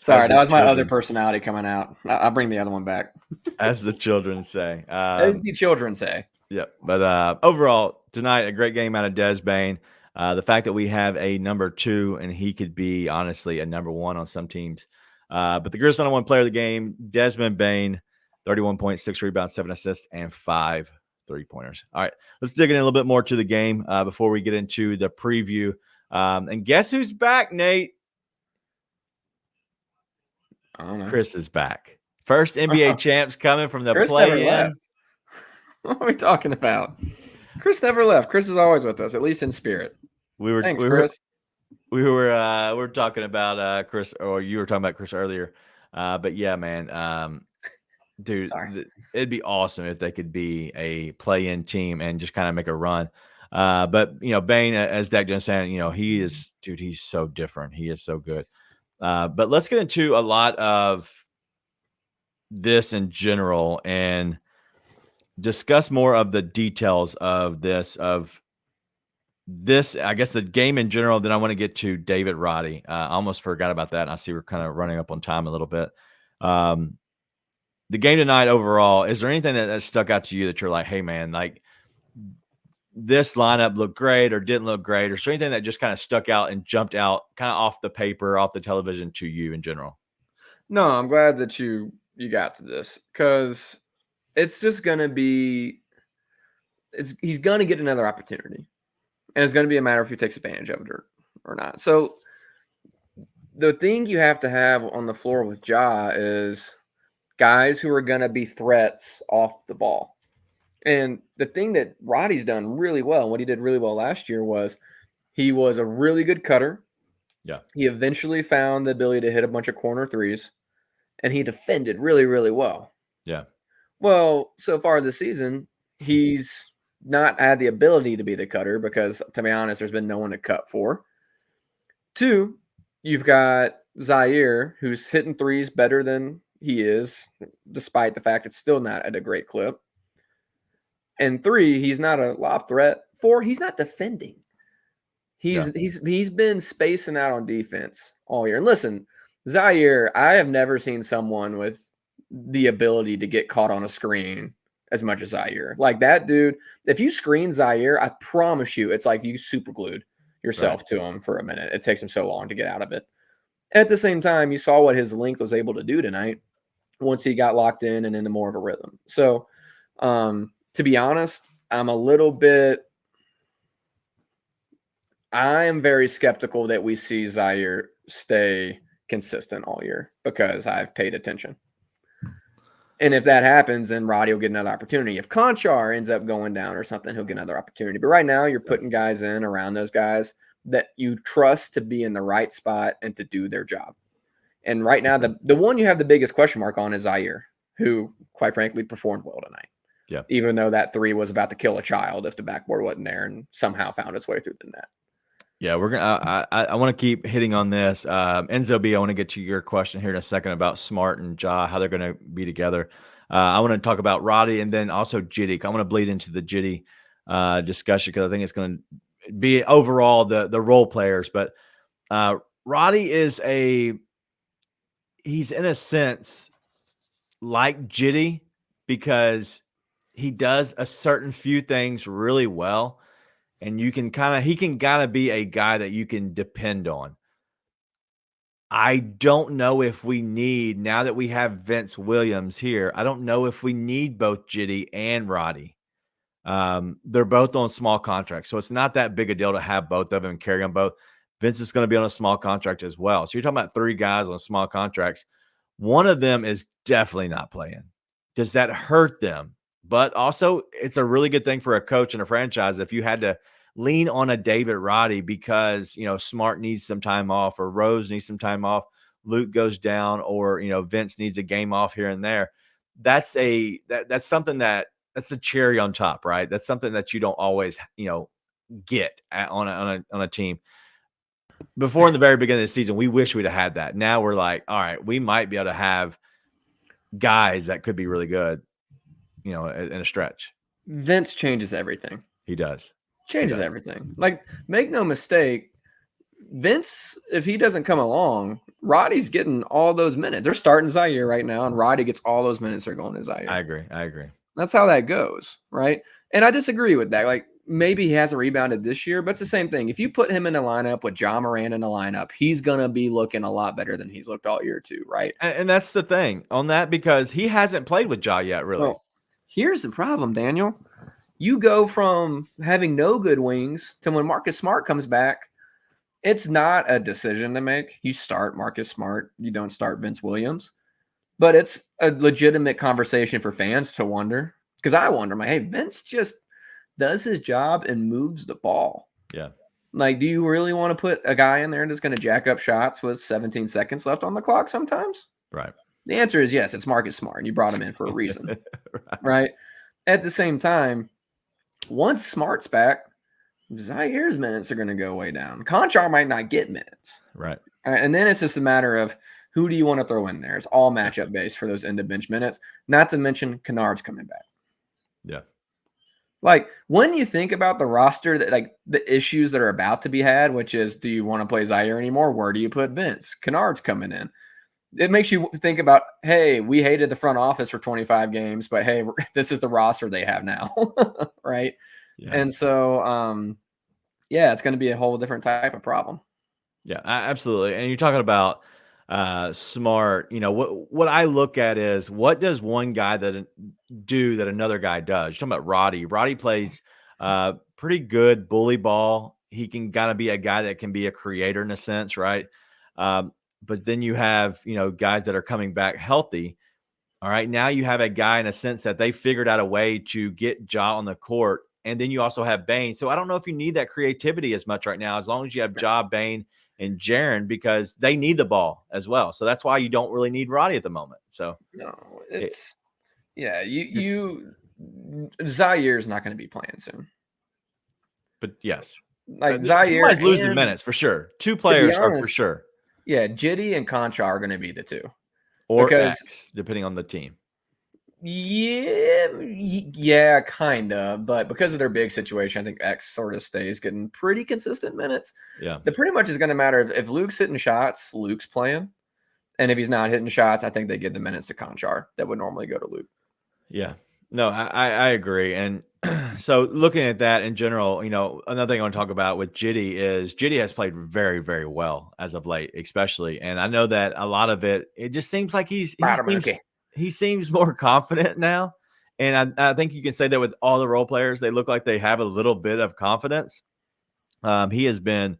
Sorry, that was my other personality coming out. I'll bring the other one back. As the children say. As the children say. Yep. But overall, tonight, a great game out of Des Bane. The fact that we have a number 2 and he could be, honestly, a number 1 on some teams. But the Grizzlies #1 player of the game, Desmond Bane, 31 points, 6 rebounds, 7 assists, and 5 3-pointers. All right, let's dig in a little bit more to the game before we get into the preview. And guess who's back, Nate? I don't know. Chris is back. First NBA champs coming from the Chris never left. What are we talking about? Chris never left. Chris is always with us, at least in spirit. Thanks, Chris. We were talking about Chris, or you were talking about Chris earlier. But yeah, man, dude, it'd be awesome if they could be a play-in team and just kind of make a run. But Bane, as Dak Jones saying, he's so different. He is so good. But let's get into a lot of this in general and discuss more of the details of this, I guess the game in general. Then I want to get to David Roddy. I almost forgot about that. And I see we're kind of running up on time a little bit. The game tonight overall, is there anything that stuck out to you that you're like, hey man, like this lineup looked great or didn't look great, or is there anything that just kind of stuck out and jumped out kind of off the paper, off the television to you in general? No, I'm glad that you got to this, because it's just going to be – he's going to get another opportunity, and it's going to be a matter of who takes advantage of it or not. So the thing you have to have on the floor with Ja is guys who are going to be threats off the ball. And the thing that Roddy's done really well, what he did really well last year, was he was a really good cutter. Yeah. He eventually found the ability to hit a bunch of corner threes, and he defended really, really well. Yeah. Well, so far this season, he's not had the ability to be the cutter because, to be honest, there's been no one to cut for. 2, you've got Zaire, who's hitting threes better than he is, despite the fact it's still not at a great clip. And 3, he's not a lob threat. 4, he's not defending. He's been spacing out on defense all year. And listen, Zaire, I have never seen someone with the ability to get caught on a screen as much as Zaire. Like that dude, if you screen Zaire, I promise you, it's like you super glued yourself to him for a minute. It takes him so long to get out of it. At the same time, you saw what his length was able to do tonight once he got locked in and into more of a rhythm. So, to be honest, I am very skeptical that we see Zaire stay consistent all year because I've paid attention. And if that happens, then Roddy will get another opportunity. If Conchar ends up going down or something, he'll get another opportunity. But right now, you're putting guys in around those guys that you trust to be in the right spot and to do their job. And right now, the one you have the biggest question mark on is Zaire, who, quite frankly, performed well tonight. Yeah. Even though that 3 was about to kill a child if the backboard wasn't there and somehow found its way through the net. Yeah, we're gonna. I want to keep hitting on this. Enzo B, I want to get to your question here in a second about Smart and Ja, how they're going to be together. I want to talk about Roddy and then also Jitty. I want to bleed into the Jitty discussion because I think it's going to be overall the role players. But Roddy he's in a sense like Jitty because he does a certain few things really well. And he can kind of be a guy that you can depend on. I don't know if we need, now that we have Vince Williams here, I don't know if we need both Jitty and Roddy. They're both on small contracts, so it's not that big a deal to have both of them and carry them both. Vince is going to be on a small contract as well. So you're talking about 3 guys on small contracts. One of them is definitely not playing. Does that hurt them? But also, it's a really good thing for a coach and a franchise if you had to lean on a David Roddy because, Smart needs some time off or Rose needs some time off, Luke goes down, or, Vince needs a game off here and there. That's something that's the cherry on top, right? That's something that you don't always, get on a team. Before in the very beginning of the season, we wish we'd have had that. Now we're like, all right, we might be able to have guys that could be really good, in a stretch. Vince changes everything. He does. Changes everything. Like, make no mistake, Vince, if he doesn't come along, Roddy's getting all those minutes. They're starting Zaire right now, and Roddy gets all those minutes. They're going to Zaire. I agree. That's how that goes, right? And I disagree with that. Like, maybe he hasn't rebounded this year, but it's the same thing. If you put him in a lineup with Ja Morant in the lineup, he's going to be looking a lot better than he's looked all year too, right? And that's the thing on that, because he hasn't played with Ja yet, really. Well, here's the problem, Daniel. You go from having no good wings to when Marcus Smart comes back, it's not a decision to make. You start Marcus Smart. You don't start Vince Williams. But it's a legitimate conversation for fans to wonder. Because I wonder, hey, Vince just does his job and moves the ball. Yeah. Like, do you really want to put a guy in there that's going to jack up shots with 17 seconds left on the clock sometimes? Right. The answer is yes, it's Marcus Smart, and you brought him in for a reason. Right? At the same time, once Smart's back, Zaire's minutes are going to go way down. Conchar might not get minutes. Right. And then it's just a matter of who do you want to throw in there? It's all matchup based for those end of bench minutes. Not to mention Kennard's coming back. Yeah. Like, when you think about the roster, that like the issues that are about to be had, which is, do you want to play Zaire anymore? Where do you put Vince? Kennard's coming in. It makes you think about, hey, we hated the front office for 25 games, but hey, this is the roster they have now. Right. Yeah. And so, yeah, it's going to be a whole different type of problem. Yeah, absolutely. And you're talking about Smart. You know, what I look at is, what does one guy do that another guy does? You're talking about Roddy. Roddy plays pretty good bully ball. He can kind of be a guy that can be a creator in a sense, right? But then you have, guys that are coming back healthy. All right, now you have a guy in a sense that they figured out a way to get Ja on the court. And then you also have Bane. So I don't know if you need that creativity as much right now, as long as you have Ja, Bane, and Jaren, because they need the ball as well. So that's why you don't really need Roddy at the moment. So no, Zaire's not going to be playing soon. But yes, like Zaire is losing minutes for sure. Two players are for sure. Yeah, Jitty and Concha are going to be the two, or X, depending on the team. Yeah, kind of. But because of their big situation, I think X sort of stays getting pretty consistent minutes. Yeah. That pretty much is going to matter. If Luke's hitting shots, Luke's playing. And if he's not hitting shots, I think they give the minutes to Conchar that would normally go to Luke. Yeah. No, I agree. And so looking at that in general, another thing I want to talk about with Jitty is Jitty has played very, very well as of late, especially. And I know that a lot of it just seems like he seems more confident now. And I think you can say that with all the role players. They look like they have a little bit of confidence. He has been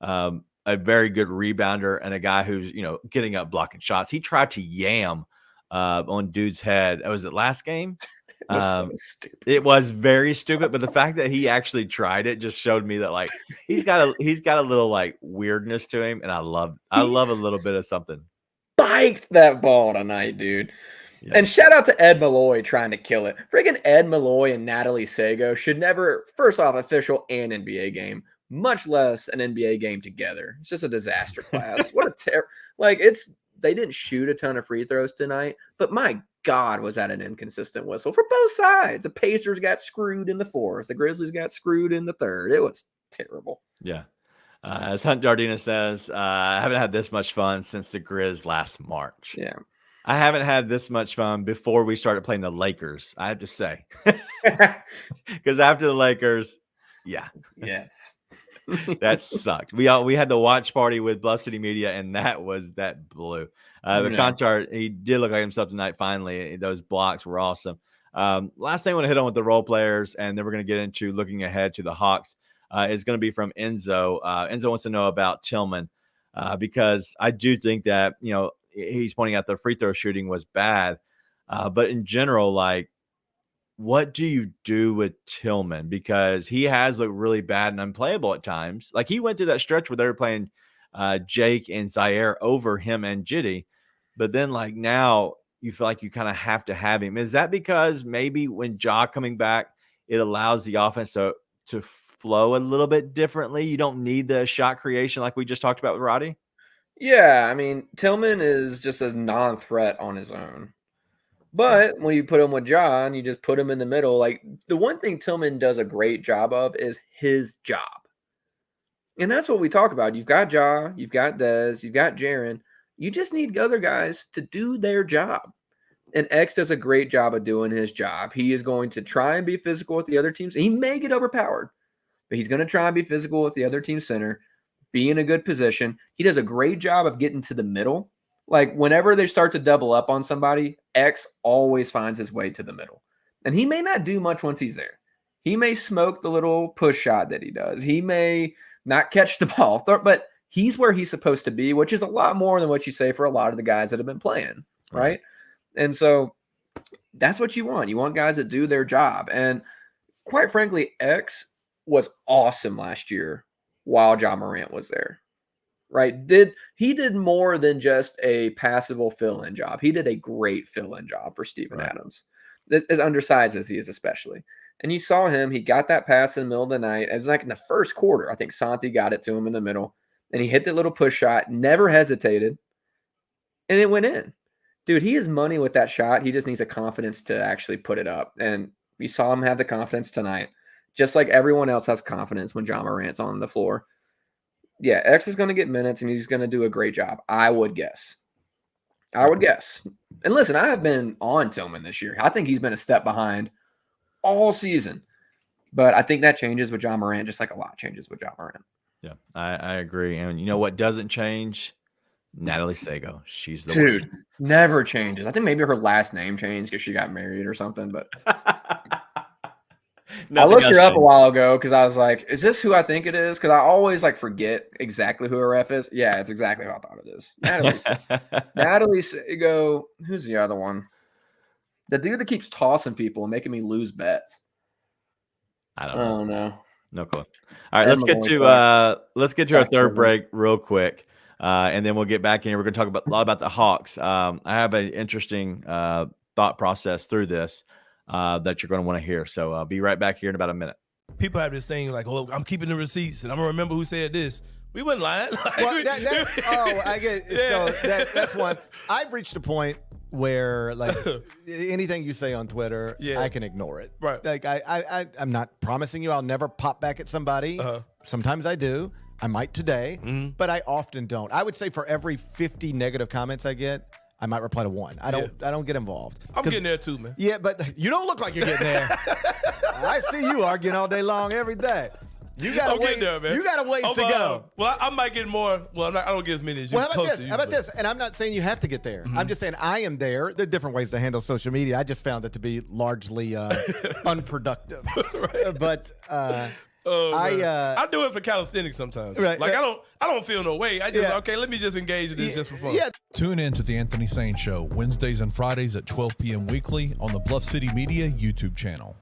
a very good rebounder and a guy who's, getting up, blocking shots. He tried to yam on dude's head. Was it last game? It was so stupid. It was very stupid. But the fact that he actually tried it just showed me that, like, he's got a little like weirdness to him. And I love a little bit of something. Spiked that ball tonight, dude. Yeah. And shout out to Ed Malloy trying to kill it. Friggin' Ed Malloy and Natalie Sago should never, first off, official and NBA game, much less an NBA game together. It's just a disaster class. What a terror. Like, they didn't shoot a ton of free throws tonight, but my God, was that an inconsistent whistle for both sides. The Pacers got screwed in the fourth. The Grizzlies got screwed in the third. It was terrible. Yeah. As Hunt Jardina says, I haven't had this much fun since the Grizz last March. Yeah. I haven't had this much fun before we started playing the Lakers, I have to say. Because after the Lakers, yeah. Yes. That sucked. We had the watch party with Bluff City Media, and that blew. But Conchar, he did look like himself tonight, finally. Those blocks were awesome. Last thing I want to hit on with the role players, and then we're going to get into looking ahead to the Hawks, is going to be from Enzo. Enzo wants to know about Tillman, because I do think that, he's pointing out the free throw shooting was bad. But in general, like, what do you do with Tillman? Because he has looked really bad and unplayable at times. Like, he went through that stretch where they were playing Jake and Zaire over him and Jitty. But then, like, now you feel like you kind of have to have him. Is that because maybe when Ja coming back, it allows the offense to flow a little bit differently? You don't need the shot creation like we just talked about with Roddy? Yeah, I mean, Tillman is just a non-threat on his own. But when you put him with John, you just put him in the middle. Like, the one thing Tillman does a great job of is his job. And that's what we talk about. You've got Ja, you've got Dez, you've got Jaren. You just need other guys to do their job. And X does a great job of doing his job. He is going to try and be physical with the other teams. He may get overpowered, but he's going to try and be physical with the other team center, be in a good position. He does a great job of getting to the middle. Like whenever they start to double up on somebody, X always finds his way to the middle. And he may not do much once he's there. He may smoke the little push shot that he does. He may not catch the ball, but he's where he's supposed to be, which is a lot more than what you say for a lot of the guys that have been playing, right? And so that's what you want. You want guys that do their job. And quite frankly, X was awesome last year while Ja Morant was there, right? He did more than just a passable fill-in job. He did a great fill-in job for Steven Adams, as undersized as he is especially. And you saw him, he got that pass in the middle of the night. It was like in the first quarter. I think Santi got it to him in the middle. And he hit that little push shot, never hesitated, and it went in. Dude, he is money with that shot. He just needs the confidence to actually put it up. And we saw him have the confidence tonight, just like everyone else has confidence when Ja Morant's on the floor. Yeah, X is going to get minutes, and he's going to do a great job, I would guess. And listen, I have been on Tillman this year. I think he's been a step behind all season. But I think that changes with Ja Morant, just like a lot changes with Ja Morant. Yeah, I agree. And you know what doesn't change? Natalie Sago. She's the dude one. Never changes. I think maybe her last name changed because she got married or something. But I looked her up a while ago because I was like, "Is this who I think it is?" Because I always like forget exactly who her ref is. Yeah, it's exactly who I thought it is. Natalie Sago. Who's the other one? The dude that keeps tossing people and making me lose bets. I don't know. No clue. All right, let's get to our third break real quick. And then we'll get back in here. We're going to talk a lot about the Hawks. I have an interesting thought process through this that you're going to want to hear. So I'll be right back here in about a minute. People have this thing like, "Oh, I'm keeping the receipts, and I'm going to remember who said this." We wasn't lying. Well, I get it. So that's one. I've reached a point where, like, anything you say on Twitter, I can ignore it. Right. Like, I'm not promising you I'll never pop back at somebody. Sometimes I do. I might today, but I often don't. I would say for every 50 negative comments I get, I might reply to one. I don't get involved. I'm getting there too, man. Yeah, but you don't look like you're getting there. I see you arguing all day long every day. You gotta wait there, man. You got a ways to go. Well, I might get more. Well, I don't get as many as you. Well, how about this? And I'm not saying you have to get there. I'm just saying I am there. There are different ways to handle social media. I just found it to be largely unproductive. But I do it for calisthenics sometimes. Right. Like I don't feel no way. I just okay. Let me just engage in this just for fun. Yeah. Tune in to the Anthony Sain Show Wednesdays and Fridays at 12 p.m. weekly on the Bluff City Media YouTube channel.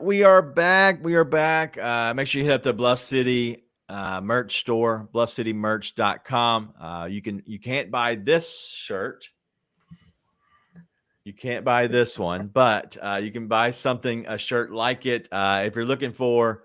We are back. Make sure you hit up the Bluff City merch store, bluffcitymerch.com. You can't buy this shirt. You can't buy this one, but you can buy a shirt like it. If you're looking for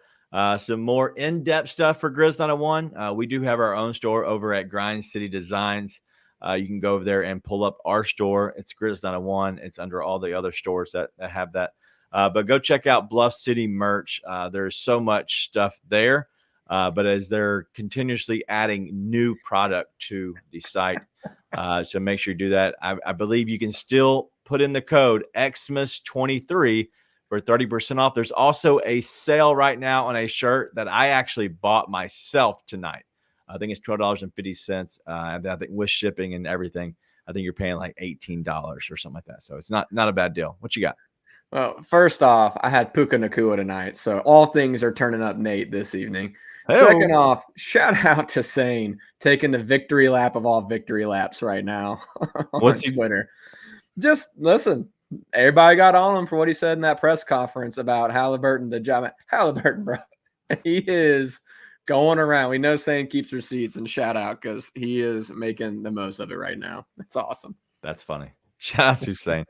some more in-depth stuff for Grizz 901, we do have our own store over at Grind City Designs. You can go over there and pull up our store. It's Grizz 901. It's under all the other stores that have that. But go check out Bluff City Merch. There's so much stuff there. But as they're continuously adding new product to the site, so make sure you do that. I believe you can still put in the code Xmas23 for 30% off. There's also a sale right now on a shirt that I actually bought myself tonight. I think it's $12.50. I think with shipping and everything, I think you're paying like $18 or something like that. So it's not a bad deal. What you got? Well, first off, I had Puka Nakua tonight, so all things are turning up Nate this evening. Hey-o. Second off, shout out to Sane taking the victory lap of all victory laps right now on Twitter. Just listen, everybody got on him for what he said in that press conference about Haliburton to John. Haliburton, bro, he is going around. We know Sane keeps receipts, and shout out because he is making the most of it right now. It's awesome. That's funny. Shout out to Sane.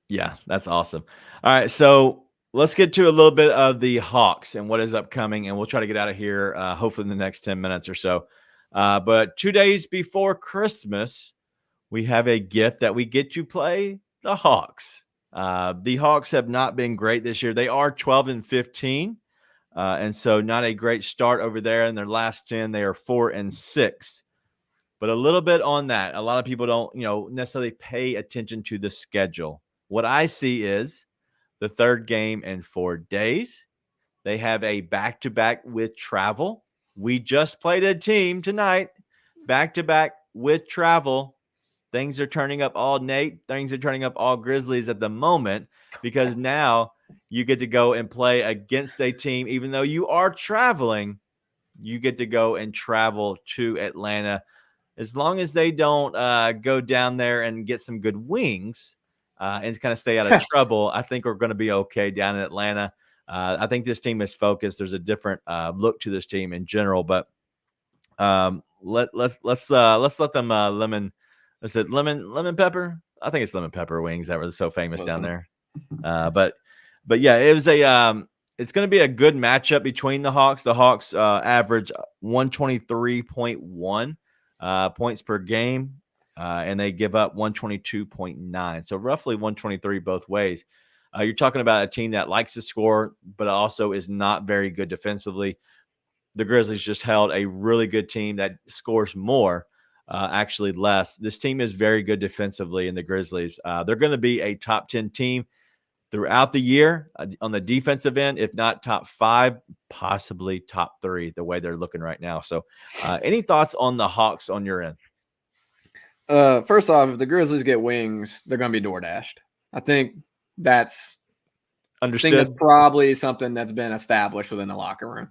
Yeah, that's awesome. All right, so let's get to a little bit of the Hawks and what is upcoming, and we'll try to get out of here hopefully in the next 10 minutes or so. But 2 days before Christmas, we have a gift that we get to play the Hawks. The Hawks have not been great this year. They are 12-15. And so not a great start over there. In their last 10, they are 4-6. But a little bit on that. A lot of people don't, necessarily pay attention to the schedule. What I see is the third game in 4 days. They have a back-to-back with travel. We just played a team tonight, back-to-back with travel. Things are turning up all Nate. Things are turning up all Grizzlies at the moment because now you get to go and play against a team. Even though you are traveling, you get to go and travel to Atlanta. As long as they don't go down there and get some good wings and kind of stay out of trouble, I think we're going to be okay down in Atlanta. I think this team is focused. There's a different look to this team in general, but let's let them lemon. Is it lemon pepper? I think it's lemon pepper wings that were so famous down there. But yeah, it was it's going to be a good matchup between the Hawks. The Hawks average 123.1 points per game, and they give up 122.9. So roughly 123 both ways. You're talking about a team that likes to score, but also is not very good defensively. The Grizzlies just held a really good team that scores more, actually less. This team is very good defensively in the Grizzlies. They're going to be a top 10 team throughout the year on the defensive end, if not top 5, possibly top 3, the way they're looking right now. So any thoughts on the Hawks on your end? First off, if the Grizzlies get wings, they're going to be door dashed. I think that's understood. I think that's probably something that's been established within the locker room.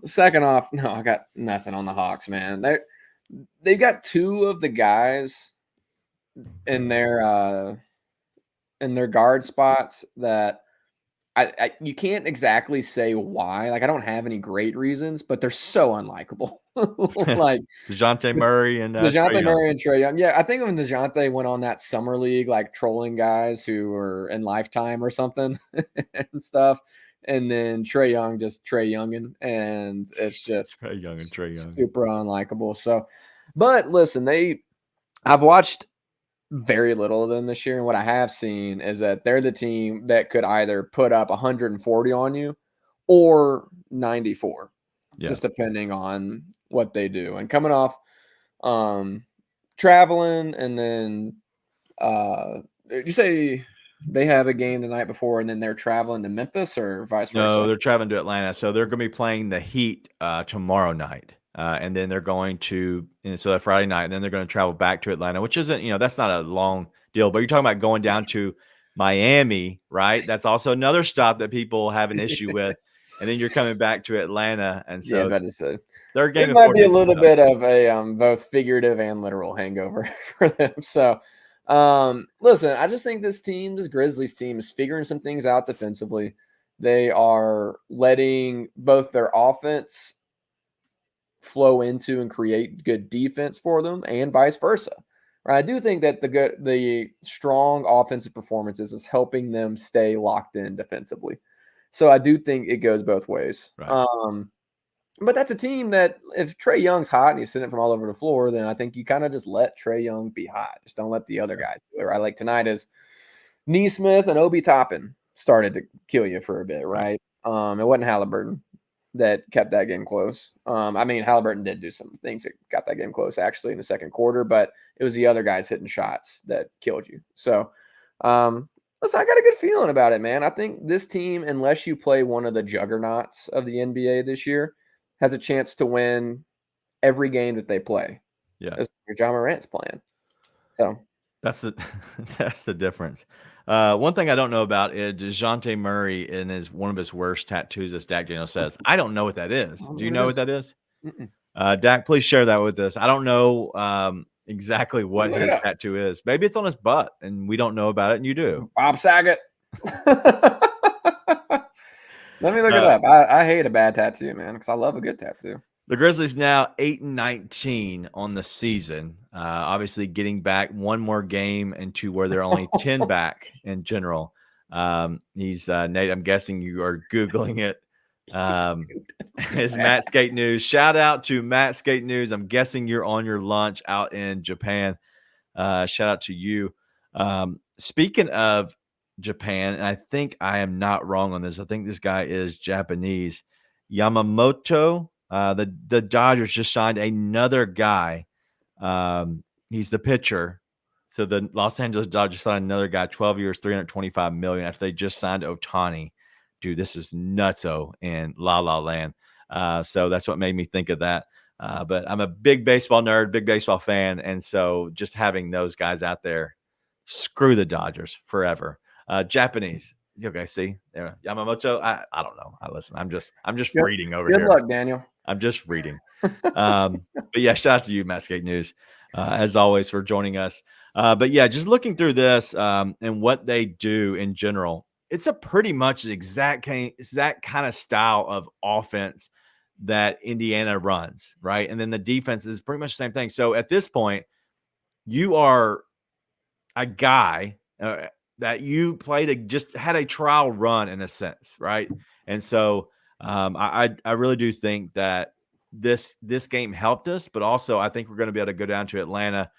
Second off, no, I got nothing on the Hawks, man. They've got 2 of the guys in their guard spots that you can't exactly say why. Like, I don't have any great reasons, but they're so unlikable. Like DeJounte Murray and DeJounte Murray and Trae Young. Yeah, I think when DeJounte went on that summer league, like trolling guys who were in Lifetime or something and stuff. And then Trae Young just Trae Youngin, and it's just Trae Young super unlikable. So, but listen, I've watched very little of them this year, and what I have seen is that they're the team that could either put up 140 on you or 94, just depending on what they do. And coming off traveling, and then you say they have a game the night before, and then they're traveling to Memphis, or vice versa? No, they're traveling to Atlanta. So they're going to be playing the Heat tomorrow night. And then they're going to, so that Friday night, and then they're going to travel back to Atlanta, which isn't, that's not a long deal. But you're talking about going down to Miami, right? That's also another stop that people have an issue with. And then you're coming back to Atlanta. And so their game it might be a little bit of a both figurative and literal hangover for them. So, listen, I just think this Grizzlies team is figuring some things out defensively. They are letting both their offense flow into and create good defense for them, and vice versa. Right? I do think that the strong offensive performances is helping them stay locked in defensively. So I do think it goes both ways. Right. But that's a team that if Trae Young's hot and he's sitting from all over the floor, then I think you kind of just let Trae Young be hot. Just don't let the other guys do it. Right? Like tonight is Nesmith and Obi Toppin started to kill you for a bit, right? It wasn't Haliburton that kept that game close. I mean, Haliburton did do some things that got that game close actually in the second quarter, but it was the other guys hitting shots that killed you. So, listen, I got a good feeling about it, man. I think this team, unless you play one of the juggernauts of the NBA this year, has a chance to win every game that they play. Yeah. As Ja Morant's playing. So that's the difference. One thing I don't know about is DeJounte Murray and one of his worst tattoos, as Dak Daniels says. I don't know what that is. Do you know what that is? Dak, please share that with us. I don't know exactly what his tattoo is. Maybe it's on his butt, and we don't know about it, and you do. Bob Saget. Let me look it up. I hate a bad tattoo, man, because I love a good tattoo. The Grizzlies now 8-19 on the season. Obviously, getting back one more game into where they're only 10 back in general. He's Nate. I'm guessing you are Googling it. It's Matt Skate News. Shout out to Matt Skate News. I'm guessing you're on your lunch out in Japan. Shout out to you. speaking of Japan, and I think I am not wrong on this. I think this guy is Japanese. Yamamoto. The Dodgers just signed another guy. He's the pitcher. So the Los Angeles Dodgers signed another guy, 12 years, $325 million after they just signed Ohtani. Dude, this is nutso in La La Land. So that's what made me think of that. But I'm a big baseball nerd, big baseball fan. And so just having those guys out there, screw the Dodgers forever. Japanese. Okay, see? Yeah. Yamamoto. I don't know. I'm just reading over here. Good luck, Daniel. I'm just reading. But yeah, shout out to you, Matscape News, as always, for joining us. But yeah, just looking through this and what they do in general, it's a pretty much exact kind of style of offense that Indiana runs, right? And then the defense is pretty much the same thing. So at this point, you are a guy that you just had a trial run in a sense, right? And so I really do think that this game helped us, but also I think we're going to be able to go down to Atlanta,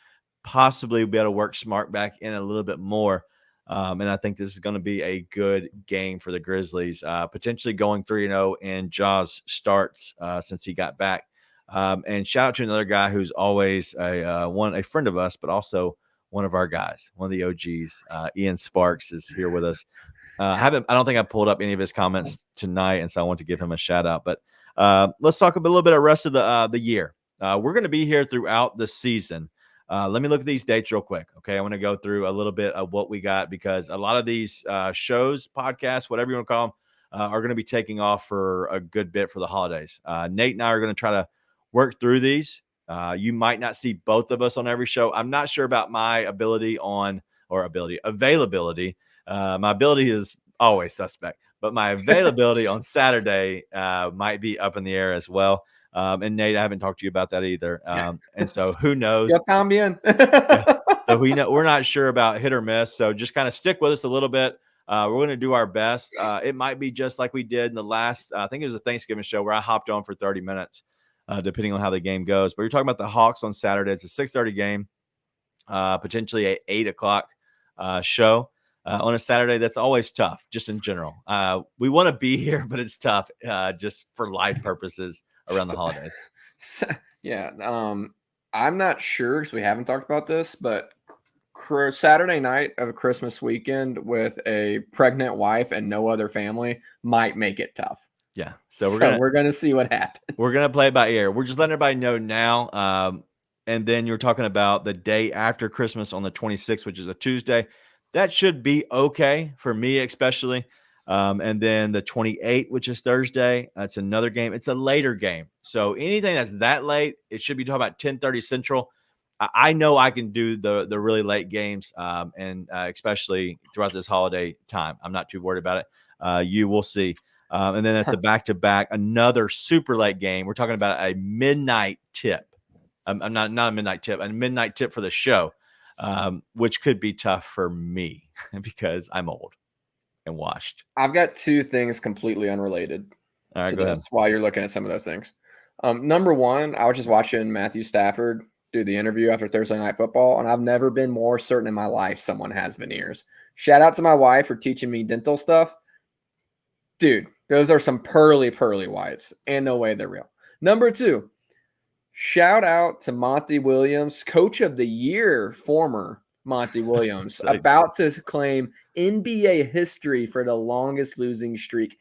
possibly be able to work Smart back in a little bit more. And I think this is going to be a good game for the Grizzlies, potentially going 3-0 in Jaws starts since he got back. And shout out to another guy who's always a friend of us, but also one of our guys, one of the OGs. Ian Sparks is here with us. I don't think I pulled up any of his comments tonight, and so I want to give him a shout out. But let's talk a little bit of the rest of the year. We're going to be here throughout the season. Let me look at these dates real quick. Okay, I want to go through a little bit of what we got because a lot of these shows, podcasts, whatever you want to call them, are going to be taking off for a good bit for the holidays. Nate and I are going to try to work through these. You might not see both of us on every show. I'm not sure about my availability. My ability is always suspect, but my availability on Saturday might be up in the air as well. And Nate, I haven't talked to you about that either. And so who knows? So we're not sure about hit or miss. So just kind of stick with us a little bit. We're going to do our best. It might be just like we did in the last, I think it was a Thanksgiving show where I hopped on for 30 minutes, depending on how the game goes. But you're talking about the Hawks on Saturday. It's a 6:30 game, potentially a 8 o'clock show. On a Saturday, that's always tough, just in general. We want to be here, but it's tough just for life purposes around the holidays. Yeah. I'm not sure because we haven't talked about this, but Saturday night of a Christmas weekend with a pregnant wife and no other family might make it tough. Yeah. So we're gonna see what happens. We're gonna play it by ear. We're just letting everybody know now. And then you're talking about the day after Christmas on the 26th, which is a Tuesday. That should be okay for me, especially. And then the 28th, which is Thursday, that's another game. It's a later game. So anything that's that late, it should be talking about 10:30 Central. I know I can do the really late games, and especially throughout this holiday time. I'm not too worried about it. You will see. And then it's a back-to-back, another super late game. We're talking about a midnight tip. I'm not a midnight tip, a midnight tip for the show, which could be tough for me because I'm old and washed. I've got two things completely unrelated. All right, go ahead. While you're looking at some of those things. Number one, I was just watching Matthew Stafford do the interview after Thursday Night Football, and I've never been more certain in my life someone has veneers. Shout out to my wife for teaching me dental stuff. Dude, those are some pearly whites, and no way they're real. Number two, shout out to Monty Williams, Coach of the Year, former Monty Williams, about to claim NBA history for the longest losing streak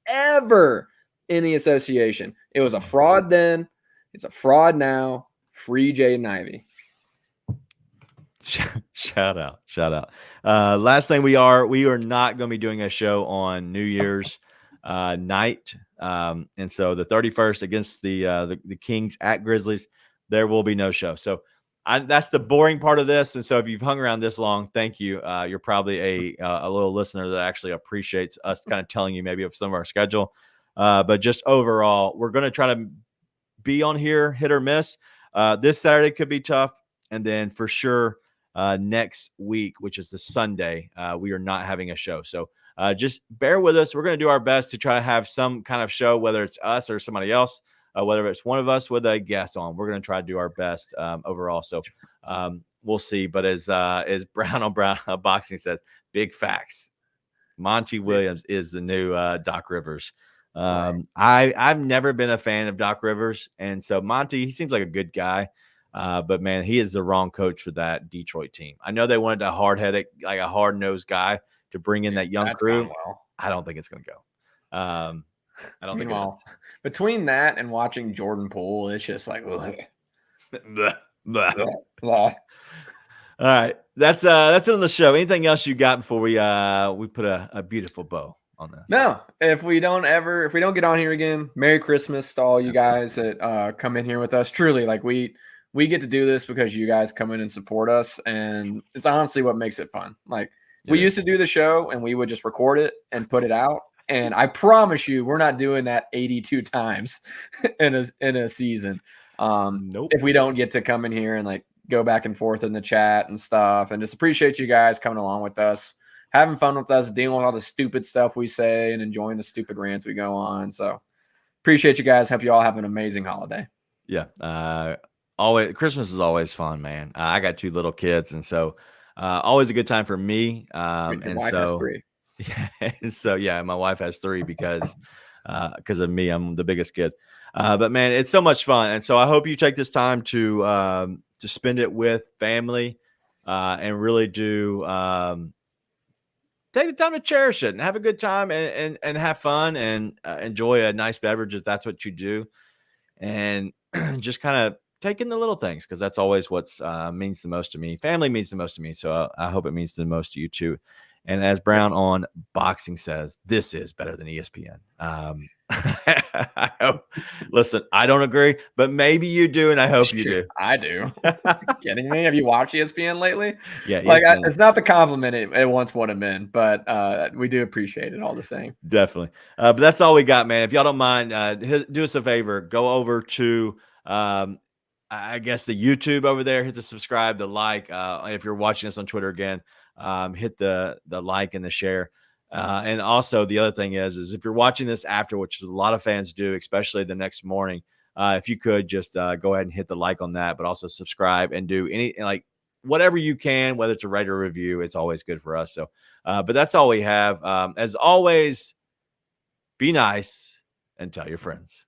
ever in the association. It was a fraud then. It's a fraud now. Free Jaden Ivey. Shout out. Last thing, we are not going to be doing a show on New Year's night. And so the 31st against the Kings at Grizzlies, there will be no show. So that's the boring part of this. And so if you've hung around this long, thank you. You're probably a little listener that actually appreciates us kind of telling you maybe of some of our schedule. But just overall, we're going to try to be on here, hit or miss. This Saturday could be tough. And then for sure, next week, which is the Sunday, we are not having a show. So just bear with us. We're going to do our best to try to have some kind of show, whether it's us or somebody else, whether it's one of us with a guest on. We're going to try to do our best overall. So we'll see. But as Brown on Brown Boxing says, big facts. Monty Williams is the new Doc Rivers. I've never been a fan of Doc Rivers, and so Monty, he seems like a good guy, but man, he is the wrong coach for that Detroit team. I know they wanted a hard-headed, like a hard-nosed guy to bring in that young crew. I don't think it's going to go. I don't think. Well, between that and watching Jordan Poole, it's just like, blah, blah. Blah. All right, that's it on the show. Anything else you got before we put a beautiful bow on this? No, if we don't get on here again, Merry Christmas to all you guys that come in here with us. Truly, like we get to do this because you guys come in and support us, and it's honestly what makes it fun. Like we used to do the show and we would just record it and put it out, and I promise you, we're not doing that 82 times in a season. Nope. If we don't get to come in here and like go back and forth in the chat and stuff, and just appreciate you guys coming along with us, having fun with us, dealing with all the stupid stuff we say and enjoying the stupid rants we go on. So appreciate you guys. Hope you all have an amazing holiday. Yeah. Always Christmas is always fun, man. I got 2 little kids, and so always a good time for me. And wife has 3. Yeah, and so yeah, my wife has 3 because of me. I'm the biggest kid. But man, it's so much fun. And so I hope you take this time to spend it with family, and really do take the time to cherish it and have a good time and have fun and enjoy a nice beverage if that's what you do. And just kind of take in the little things, because that's always what's means the most to me. Family means the most to me. So I hope it means the most to you too. And as Brown on Boxing says, this is better than ESPN. Listen, I don't agree, but maybe you do, and I hope you do. I do. Kidding me? Have you watched ESPN lately? Yeah. Like it's not the compliment it once would have been, but we do appreciate it all the same. Definitely. But that's all we got, man. If y'all don't mind, do us a favor. Go over to I guess the YouTube over there. Hit the subscribe, the like. If you're watching us on Twitter again, hit the like and the share. And also the other thing is if you're watching this after, which a lot of fans do, especially the next morning, if you could just go ahead and hit the like on that, but also subscribe and do whatever you can, whether it's a write or review, it's always good for us. So, but that's all we have. As always, be nice and tell your friends.